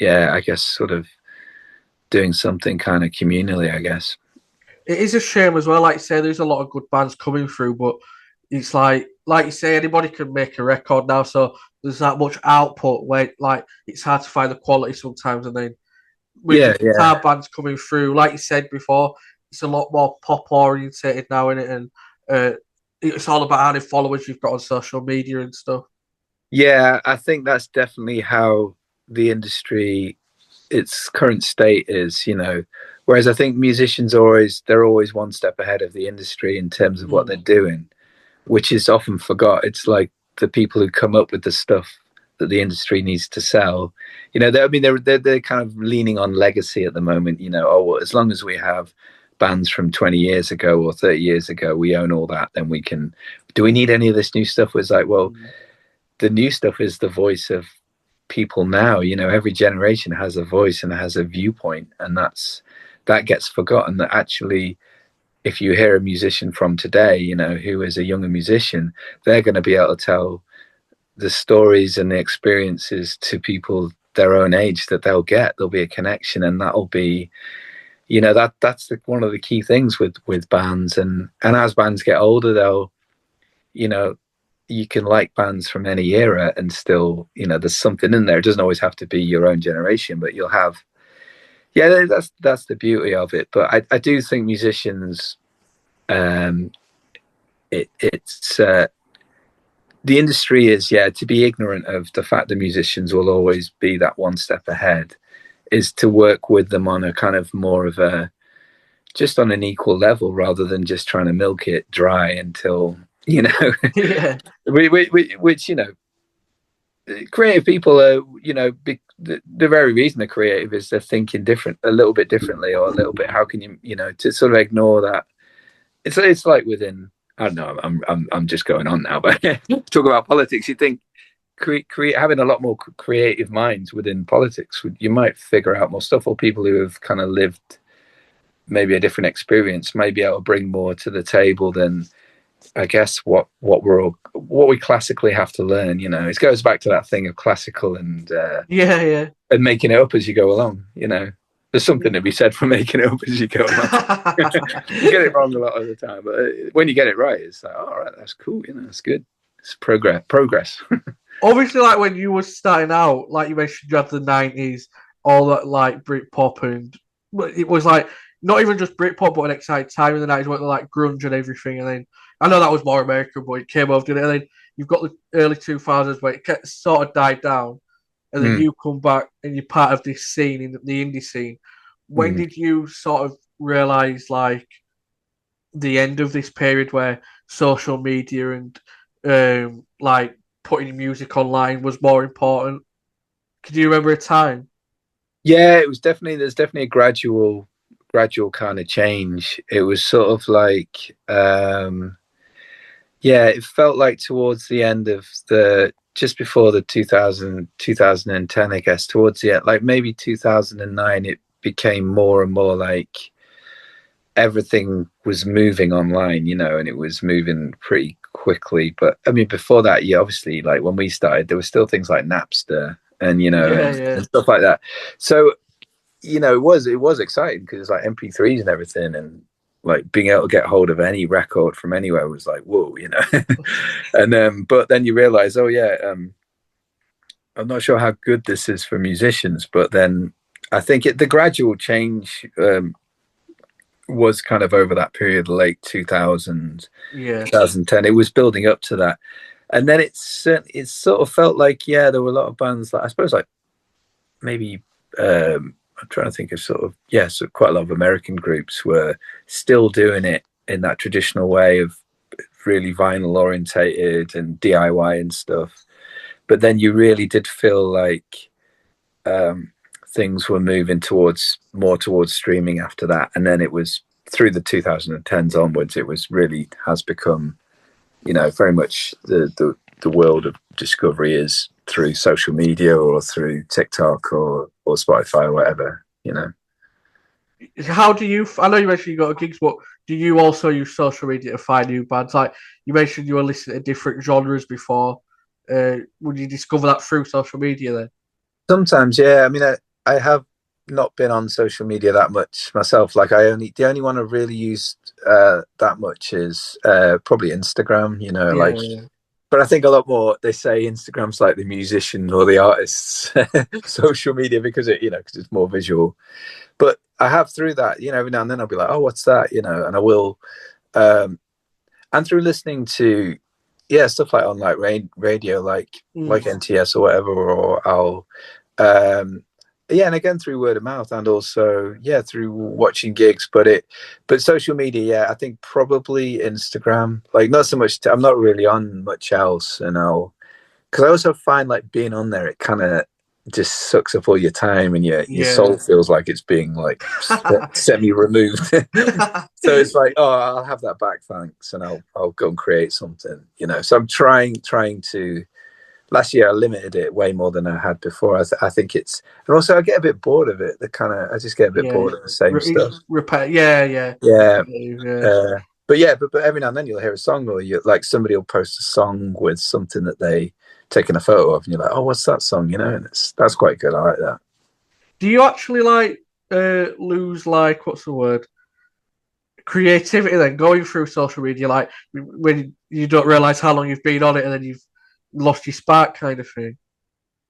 I guess sort of doing something kind of communally, I guess. It is a shame as well. Like you say, there's a lot of good bands coming through, but it's like you say, anybody can make a record now, so there's that much output where like it's hard to find the quality sometimes. And then with the guitar bands coming through, like you said before, it's a lot more pop orientated now, isn't it? And it's all about how many followers you've got on social media and stuff. Yeah, I think that's definitely how the industry, its current state is, you know. Whereas I think musicians are they're always one step ahead of the industry in terms of what they're doing, which is often forgot. It's like the people who come up with the stuff that the industry needs to sell. You know, they're kind of leaning on legacy at the moment. You know, oh, well, as long as we have bands from 20 years ago or 30 years ago, we own all that. Then we can. Do we need any of this new stuff? It's like, well, the new stuff is the voice of people now. You know, every generation has a voice and has a viewpoint, and that gets forgotten. That actually, if you hear a musician from today, you know, who is a younger musician, they're going to be able to tell the stories and the experiences to people their own age that they'll get. There'll be a connection, and that'll be, you know, that's one of the key things with bands. And as bands get older, they'll, you know, you can like bands from any era and still, you know, there's something in there. It doesn't always have to be your own generation, but you'll have, yeah, that's the beauty of it. But I do think musicians, it's the industry is, yeah, to be ignorant of the fact that musicians will always be that one step ahead is to work with them on a kind of more of a, just on an equal level, rather than just trying to milk it dry until, you know, which, you know, creative people are, you know, the very reason they're creative is they're thinking a little bit differently, or a little bit, how can you know, to sort of ignore that. It's like within, I don't know, I'm just going on now, but talk about politics. You think having a lot more creative minds within politics, you might figure out more stuff, or people who have kind of lived maybe a different experience may be able to bring more to the table than, I guess, what we classically have to learn. You know, it goes back to that thing of classical and and making it up as you go along. You know, there's something to be said for making it up as you go along. You get it wrong a lot of the time, but when you get it right, it's like, all right, that's cool. You know, it's good. It's progress. Obviously, like when you were starting out, like you mentioned, you had the 90s, all that like Britpop, and it was like not even just Britpop, but an exciting time in the 90s, where like grunge and everything. And then I know that was more American, but it came over, didn't it? And then you've got the early 2000s where it sort of died down, and then you come back and you're part of this scene, in the indie scene. When did you sort of realize like the end of this period where social media and like putting music online was more important? Could you remember a time? Yeah, it was definitely, there's definitely a gradual kind of change. It was sort of like, yeah, it felt like towards the end of just before the 2010, I guess, towards the end, like maybe 2009, it became more and more like everything was moving online, you know, and it was moving pretty quickly. But I mean, before that, yeah, obviously, like when we started, there were still things like Napster and, you know, and stuff like that. So, you know, it was exciting because it's like MP3s and everything, and like being able to get hold of any record from anywhere was like, whoa, you know. And but then you realize, oh yeah, I'm not sure how good this is for musicians, but then I think the gradual change was kind of over that period, late 2000s, 2010. It was building up to that, and then it sort of felt like, yeah, there were a lot of bands that I suppose like maybe I'm trying to think of sort of, so quite a lot of American groups were still doing it in that traditional way of really vinyl orientated and DIY and stuff. But then you really did feel like things were moving more towards streaming after that. And then it was through the 2010s onwards, it was really has become, you know, very much the world of discovery is through social media or through TikTok or Spotify or whatever, you know. How do you? I know you mentioned you got gigs, but do you also use social media to find new bands? Like you mentioned, you were listening to different genres before. Would you discover that through social media then? Sometimes, yeah. I mean, I have not been on social media that much myself. Like the only one I've really used that much is probably Instagram. You know, But I think a lot more, they say Instagram's like the musician or the artist's social media because because it's more visual. But I have through that, every now and then I'll be like, oh, what's that? And I will, and through listening to, stuff like on like radio, like NTS or whatever, or I'll, and again through word of mouth, and also through watching gigs. But social media, I think probably Instagram. Like not so much. I'm not really on much else, because I also find like being on there, it kind of just sucks up all your time, and your soul feels like it's being like semi removed. So it's like, oh, I'll have that back, thanks, and I'll go and create something. So I'm trying to. Last year I limited it way more than I had before. I think it's, and also I get a bit bored of it. I just get a bit bored of the same stuff. Yeah. But every now and then you'll hear a song, or you like somebody will post a song with something that they taken a photo of, and you're like, oh, what's that song? And that's quite good. I like that. Do you actually like lose like what's the word? Creativity then going through social media, like when you don't realize how long you've been on it, and then you've lost your spark, kind of thing.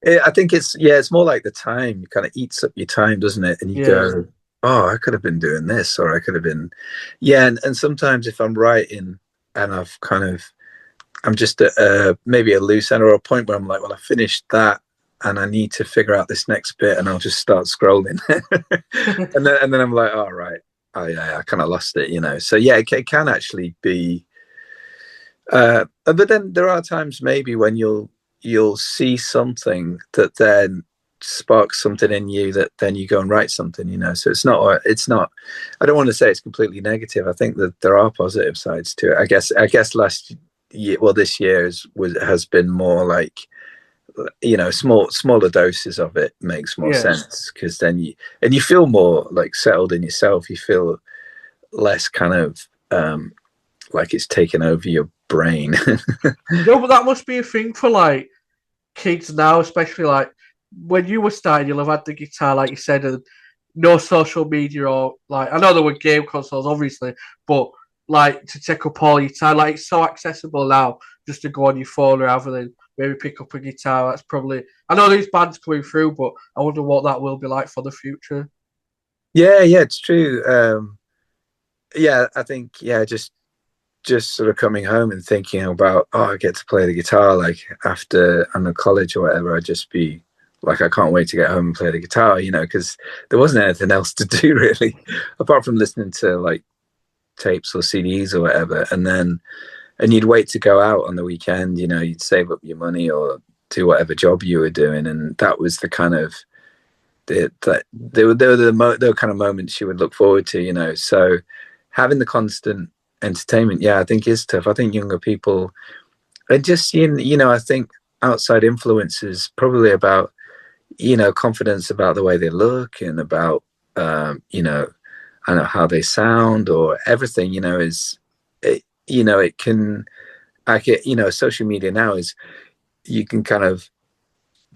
I think it's more like the time. It kind of eats up your time, doesn't it? And you go, oh, I could have been doing this, or I could have been, and sometimes if I'm writing and I'm just at maybe a loose end or a point where I'm like, well, I finished that and I need to figure out this next bit, and I'll just start scrolling. and then I'm like, oh, right. Oh, yeah, I kind of lost it, So, it can actually be. But then there are times maybe when you'll see something that then sparks something in you that then you go and write something, So it's not. I don't want to say it's completely negative. I think that there are positive sides to it. I guess last year, well, this year has been more like, smaller doses of it makes more sense, because then you feel more like settled in yourself. You feel less kind of like it's taken over your brain. No, but that must be a thing for like kids now, especially like when you were starting, you'll have had the guitar, like you said, and no social media, or like, I know there were game consoles, obviously, but like to take up all your time, like it's so accessible now just to go on your phone rather than maybe pick up a guitar. That's probably, I know these bands coming through, but I wonder what that will be like for the future. Yeah, it's true. I think just sort of coming home and thinking about, oh, I get to play the guitar, like after I'm in college or whatever, I'd just be like, I can't wait to get home and play the guitar, because there wasn't anything else to do really, apart from listening to like tapes or CDs or whatever. And you'd wait to go out on the weekend, you'd save up your money or do whatever job you were doing. And that was the kind of, they were the kind of moments you would look forward to, So having the constant entertainment, I think is tough. I think younger people, and just I think outside influences probably about confidence about the way they look, and about I don't know how they sound, or everything is it can, like it, social media now is, you can kind of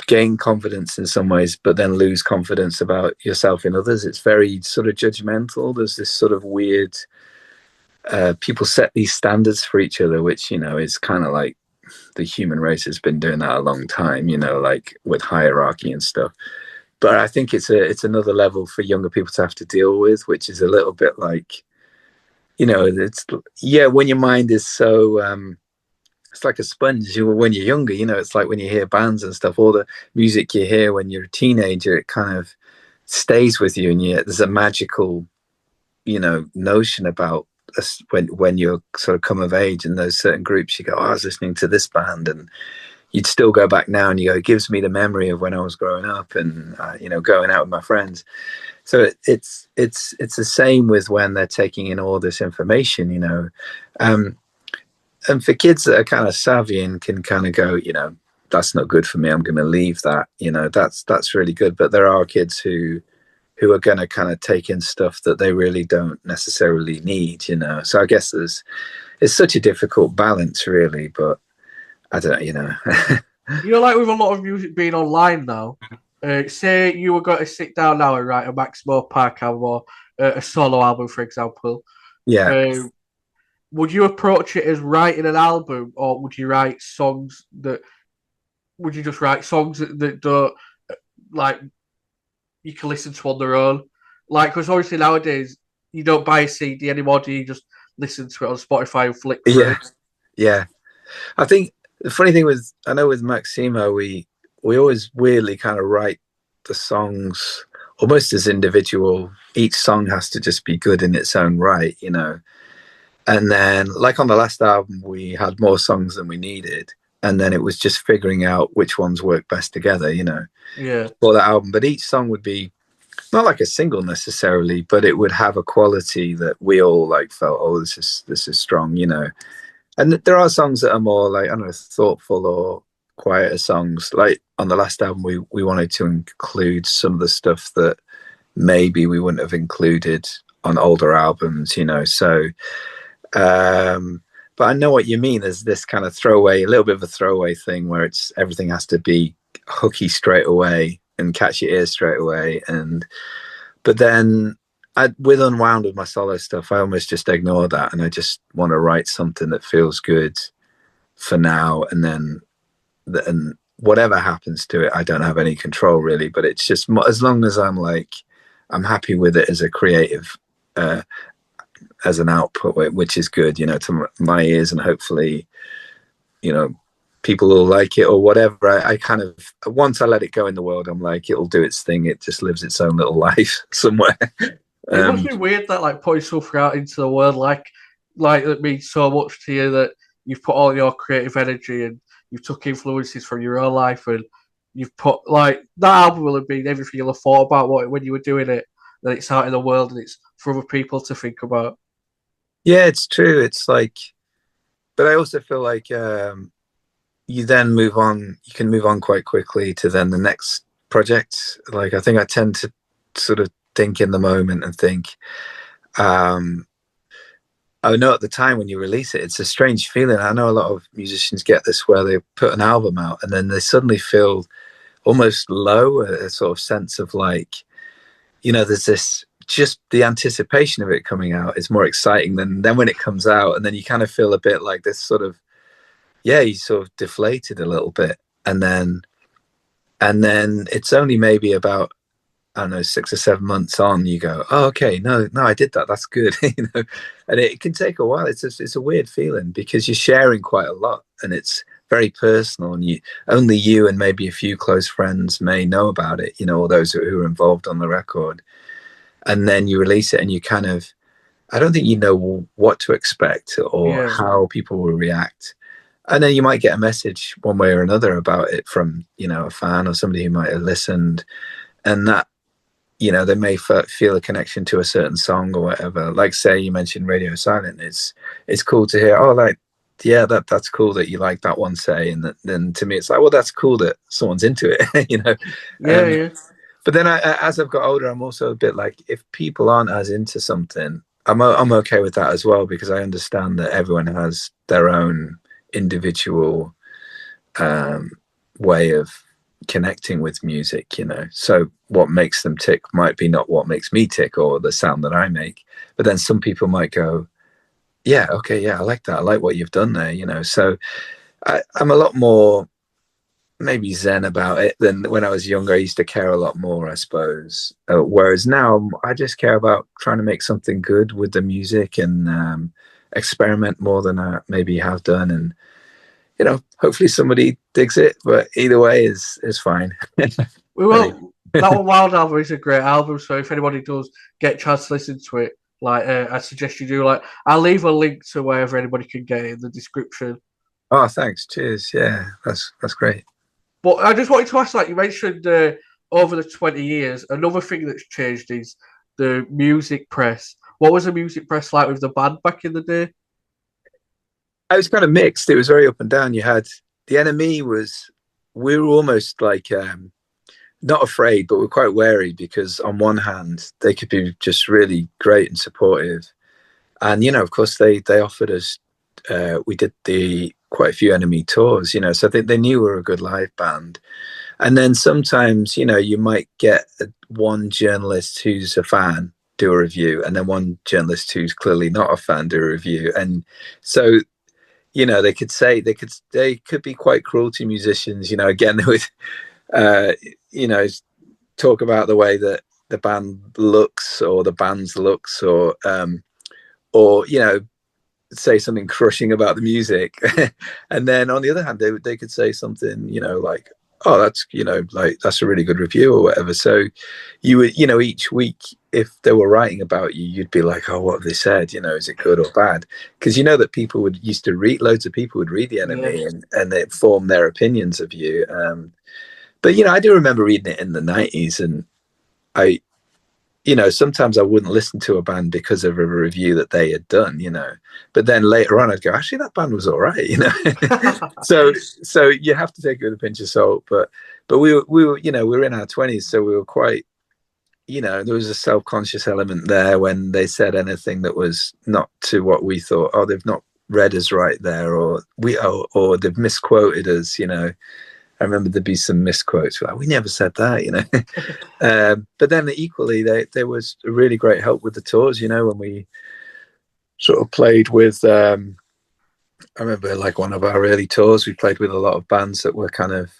gain confidence in some ways but then lose confidence about yourself in others. It's very sort of judgmental. There's this sort of weird, people set these standards for each other, which is kind of like the human race has been doing that a long time, like with hierarchy and stuff. But I think it's another level for younger people to have to deal with, which is a little bit like, it's when your mind is so it's like a sponge. When you're younger, it's like when you hear bands and stuff, all the music you hear when you're a teenager, it kind of stays with you, and there's a magical notion about when you're sort of come of age, and those certain groups, you go, oh, I was listening to this band, and you'd still go back now and you go, it gives me the memory of when I was growing up, and going out with my friends. So it's the same with when they're taking in all this information, and for kids that are kind of savvy and can kind of go, that's not good for me, I'm going to leave that, that's really good. But there are kids who are going to kind of take in stuff that they really don't necessarily need, So I guess it's such a difficult balance, really. But I don't know, Like with a lot of music being online now, say you were going to sit down now and write a Maximo Park album, or a solo album, for example. Yeah. Would you approach it as writing an album, or would you write songs that? Would you just write songs that don't, like, you can listen to on their own? Like, because obviously nowadays you don't buy a CD anymore, do you? Just listen to it on Spotify and flick through. Yeah. I think the funny thing was, I know with Maximo, we always weirdly kind of write the songs almost as individual. Each song has to just be good in its own right, you know. And then, like on the last album, we had more songs than we needed, and then it was just figuring out which ones work best together, you know, Yeah. for that album. But each song would be not like a single necessarily, but it would have a quality that we all like felt, oh, this is strong, you know. And there are songs that are more like, I don't know, thoughtful or quieter songs. Like on the last album, we wanted to include some of the stuff that maybe we wouldn't have included on older albums, you know. So, but I know what you mean. There's this kind of throwaway, a little bit of a throwaway thing where it's everything has to be hooky straight away and catch your ear straight away. But then with Unwound, with my solo stuff, I almost just ignore that, and I just want to write something that feels good for now, and then and whatever happens to it, I don't have any control really. But it's just, as long as I'm happy with it as a creative, as an output, which is good, you know, to my ears, and hopefully, you know, people will like it or whatever. I kind of, once I let it go in the world, I'm like, it'll do its thing. It just lives its own little life somewhere. It must be weird that like putting stuff out into the world like that means so much to you, that you've put all your creative energy and you've took influences from your own life, and you've put, like, that album will have been everything you'll have thought about when you were doing it. That it's out in the world and it's for other people to think about. Yeah, it's true. It's like, but I also feel like you then move on. You can move on quite quickly to then the next project. Like, I think I tend to sort of think in the moment and think, I know at the time when you release it, it's a strange feeling. I know a lot of musicians get this where they put an album out and then they suddenly feel almost low, a sort of sense of like, you know, there's this, just the anticipation of it coming out is more exciting than when it comes out. And then you kind of feel a bit like this sort of, yeah, you sort of deflated a little bit. And then it's only maybe about, I don't know, 6 or 7 months on, you go, oh, okay, no, I did that. That's good. You know, and it can take a while. It's a weird feeling because you're sharing quite a lot and it's very personal, and only you and maybe a few close friends may know about it, you know, or those who are involved on the record. And then you release it and you kind of, I don't think you know what to expect or how people will react. And then you might get a message one way or another about it from, you know, a fan or somebody who might have listened, and that, you know, they may feel a connection to a certain song or whatever. Like, say you mentioned Radio Silent, it's cool to hear, oh, like, yeah, that's cool that you like that one, say, and then to me it's like, well, that's cool that someone's into it. You know. Yeah. But then as I've got older, I'm also a bit like, if people aren't as into something, I'm okay with that as well, because I understand that everyone has their own individual way of connecting with music, you know. So what makes them tick might be not what makes me tick or the sound that I make. But then some people might go, yeah, okay, yeah, I like that. I like what you've done there, you know. So I'm a lot more maybe zen about it than when I was younger. I used to care a lot more, I suppose. Whereas now I just care about trying to make something good with the music and experiment more than I maybe have done. And, you know, hopefully somebody digs it, but either way is fine. Well, that Unwound album is a great album, so if anybody does get a chance to listen to it, like, I suggest you do. Like, I'll leave a link to wherever anybody can get it in the description. Oh, thanks. Cheers. Yeah, that's great. But I just wanted to ask, like, you mentioned over the 20 years, another thing that's changed is the music press. What was the music press like with the band back in the day? I was kind of mixed. It was very up and down. You had the enemy we were almost like, not afraid, but we're quite wary, because on one hand, they could be just really great and supportive. And, you know, of course, they offered us, we did quite a few Enemy tours, you know, so they knew we were a good live band. And then sometimes, you know, you might get one journalist who's a fan do a review, and then one journalist who's clearly not a fan do a review. And so, you know, they could be quite cruel to musicians, you know. Again, they would, you know, talk about the way that the band looks or the band's looks, or you know, say something crushing about the music. And then on the other hand, they could say something, you know, like, oh, that's, you know, like, that's a really good review or whatever. So you would, you know, each week, if they were writing about you, you'd be like, oh, what have they said? You know, is it good or bad? Because you know that people would used to read, loads of people would read the enemy, and it formed their opinions of you. But, you know, I do remember reading it in the 90s, and I, you know, sometimes I wouldn't listen to a band because of a review that they had done, you know, but then later on I'd go, actually, that band was all right, you know. So you have to take it with a pinch of salt. But we were, you know, we were in our 20s, so we were quite, you know, there was a self-conscious element there when they said anything that was not to what we thought. Oh, they've not read us right there, or or they've misquoted us, you know. I remember there'd be some misquotes, like, we never said that, you know. But then equally, there was a really great help with the tours, you know, when we sort of played with, I remember like one of our early tours, we played with a lot of bands that were kind of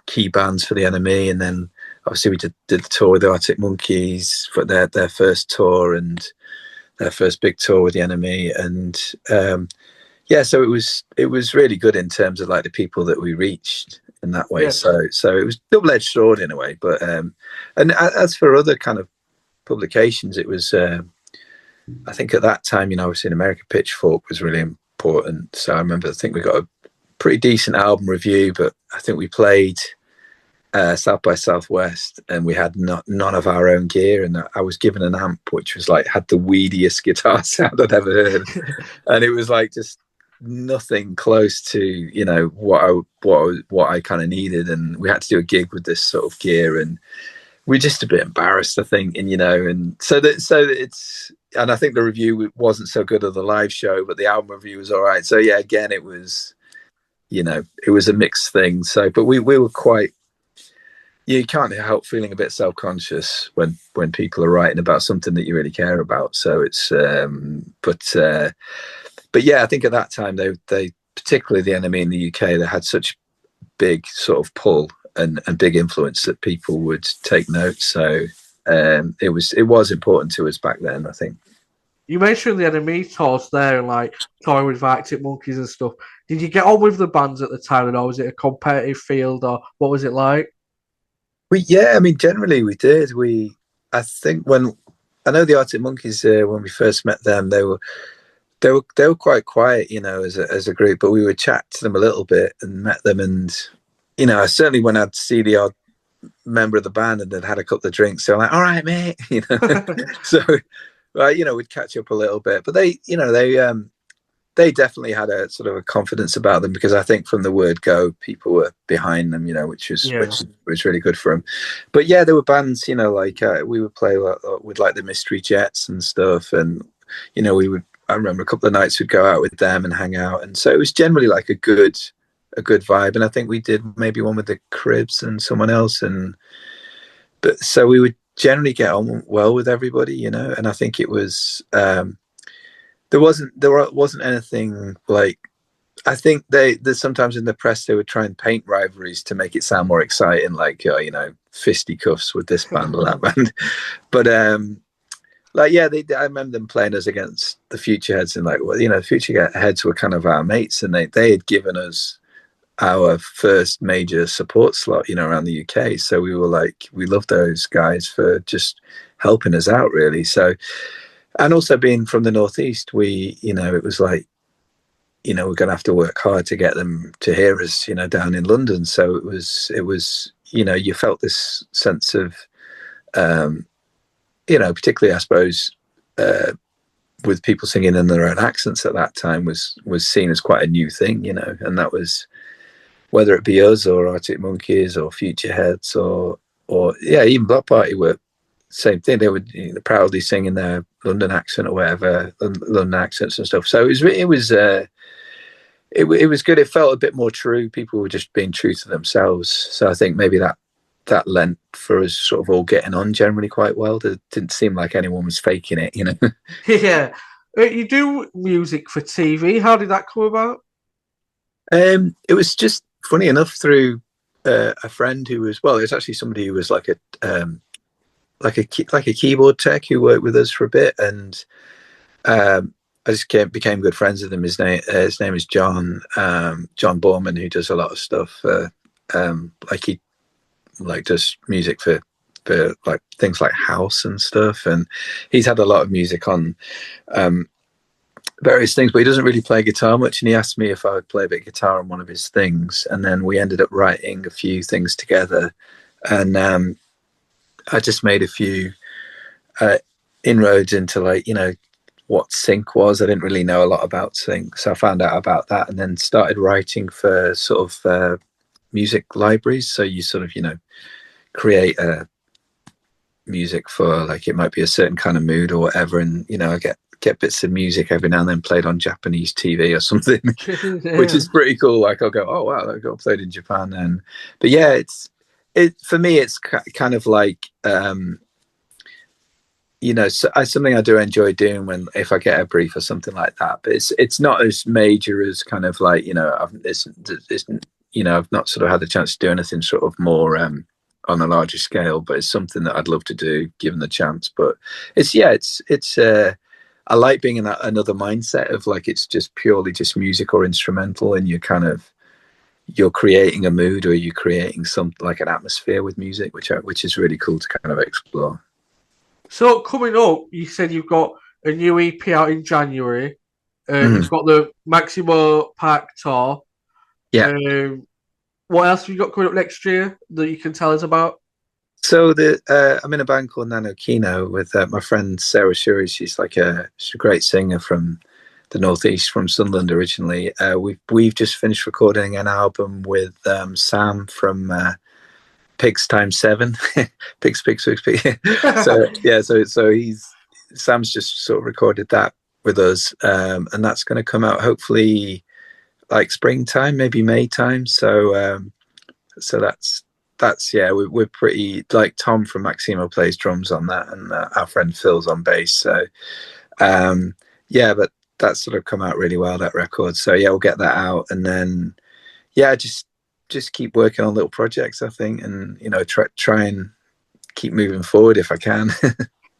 key bands for the enemy. And then obviously we did the tour with the Arctic Monkeys for their first tour and their first big tour with the enemy. And yeah, so it was really good in terms of like the people that we reached in that way. So it was double-edged sword in a way. But and as for other kind of publications, it was I think at that time, you know, obviously in America, Pitchfork was really important. So I remember, I think we got a pretty decent album review, but I think we played South by Southwest, and we had none of our own gear, and I was given an amp which was like had the weediest guitar sound I'd ever heard, and it was like just nothing close to, you know, what I kind of needed. And we had to do a gig with this sort of gear, and we're just a bit embarrassed, I think. And you know, and so it's, and I think the review wasn't so good of the live show, but the album review was all right. So yeah, again, it was, you know, it was a mixed thing. So but we were quite, you can't help feeling a bit self-conscious when people are writing about something that you really care about. So it's but yeah, I think at that time they particularly the enemy in the UK, they had such big sort of pull and big influence that people would take notes. So it was important to us back then, I think. You mentioned the enemy tours there, and like touring with Arctic Monkeys and stuff. Did you get on with the bands at the time, or was it a competitive field, or what was it like? I mean, generally we did. I think when I know the Arctic Monkeys, when we first met them, they were quite quiet, you know, as a group, but we would chat to them a little bit and met them. And, you know, certainly when I'd see the odd member of the band and they'd had a couple of drinks, they're like, all right, mate, you know. So, you know, we'd catch up a little bit, but they, you know, they definitely had a sort of a confidence about them, because I think from the word go, people were behind them, you know, which was really good for them. But yeah, there were bands, you know, like we would play with like the Mystery Jets and stuff. And, you know, I remember a couple of nights we'd go out with them and hang out. And so it was generally like a good vibe. And I think we did maybe one with the Cribs and someone else. But so we would generally get on well with everybody, you know. And I think it was, there wasn't anything like, I think there's sometimes in the press they would try and paint rivalries to make it sound more exciting, like, you know, fisticuffs with this band or that band. But like, yeah, I remember them playing us against the Future Heads, and like, well, you know, the Future Heads were kind of our mates, and they had given us our first major support slot, you know, around the UK. So we were like, we loved those guys for just helping us out, really. So, and also being from the Northeast, we, you know, it was like, you know, we're going to have to work hard to get them to hear us, you know, down in London. So it was, you know, you felt this sense of, you know, particularly, I suppose, with people singing in their own accents at that time was seen as quite a new thing, you know. And that was, whether it be us or Arctic Monkeys or Future Heads or yeah, even Block Party were same thing. They would, you know, proudly sing in their London accent or whatever, London accents and stuff. So it was good. It felt a bit more true. People were just being true to themselves. So I think maybe that lent for us sort of all getting on generally quite well. It didn't seem like anyone was faking it, you know. Yeah. You do music for TV. How did that come about? It was just funny enough through a friend who was, well, it's actually somebody who was like like a keyboard tech who worked with us for a bit, and I just became good friends with him. His name is John Borman, who does a lot of stuff. Like he does music for like things like house and stuff, and he's had a lot of music on various things, but he doesn't really play guitar much. And he asked me if I would play a bit of guitar on one of his things, and then we ended up writing a few things together. And I just made a few inroads into, like, what sync was. I didn't really know a lot about sync, so I found out about that, and then started writing for sort of music libraries. So you sort of create a music for, like, it might be a certain kind of mood or whatever, and I get bits of music every now and then played on Japanese TV or something. Yeah. Which is pretty cool. Like, I'll go, oh wow, that got played in Japan then. But yeah, for me it's kind of like something I do enjoy doing if I get a brief or something like that. But it's not as major as kind of like I've not sort of had the chance to do anything sort of more on a larger scale. But it's something that I'd love to do given the chance. But it's I like being in that another mindset of, like, it's just purely just music or instrumental, and you're creating a mood, or you're creating something like an atmosphere with music, which is really cool to kind of explore. So coming up, you said you've got a new EP out in January. You've got the Maximo Park tour. Yeah. What else have you got coming up next year that you can tell us about? So I'm in a band called Nano Kino with my friend Sarah Shuri. She's a great singer from the Northeast, from Sunderland originally. We've just finished recording an album with Sam from Pigs Times 7. Pigs. So yeah, so Sam's just sort of recorded that with us, and that's going to come out hopefully like springtime, maybe May time. So that's yeah, we're pretty, like, Tom from Maximo plays drums on that, and our friend Phil's on bass. So yeah, but that's sort of come out really well, that record. So yeah, we'll get that out, and then yeah, just keep working on little projects, I think, and try and keep moving forward if I can.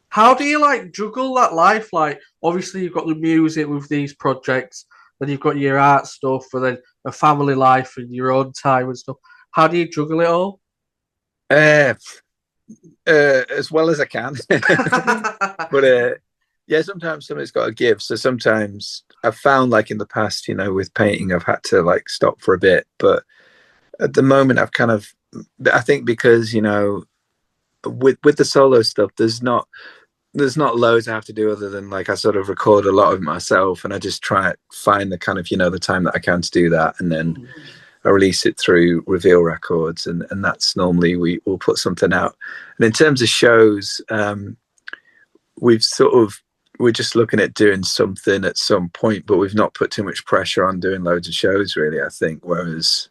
How do you juggle that life? Like, obviously you've got the music with these projects, then you've got your art stuff, and then a family life and your own time and stuff. How do you juggle it all? As well as I can. But yeah, sometimes something's got to give. So sometimes I've found, like, in the past, with painting, I've had to stop for a bit. But at the moment, I think because with the solo stuff, there's not loads I have to do other than, like, I sort of record a lot of it myself, and I just try to find the kind of the time that I can to do that, and then I release it through Reveal Records, and that's normally we'll put something out. And in terms of shows, we're just looking at doing something at some point, but we've not put too much pressure on doing loads of shows, really, I think. Whereas,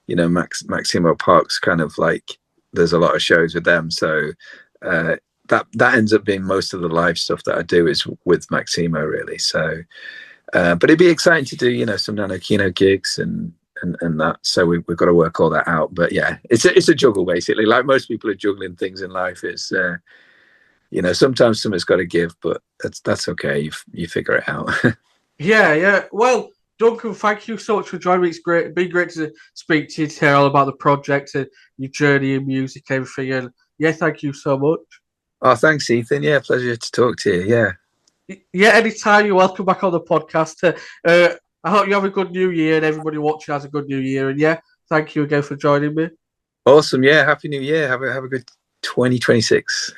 Maximo Parks, kind of like, there's a lot of shows with them. So that ends up being most of the live stuff that I do is with Maximo, really. So, but it'd be exciting to do, some Nano Kino gigs and that. So we've got to work all that out. But yeah, it's a juggle, basically. Like most people are juggling things in life. It's sometimes something's got to give, but that's okay. You figure it out. Yeah. Well, Duncan, thank you so much for joining me. It's been great to speak to you, to hear all about the project and your journey in music, everything. And yeah, thank you so much. Oh, thanks, Ethan. Yeah, pleasure to talk to you. Yeah, anytime. You're welcome back on the podcast. I hope you have a good new year, and everybody watching has a good new year. And yeah, thank you again for joining me. Awesome. Yeah, happy new year. Have a good 2026.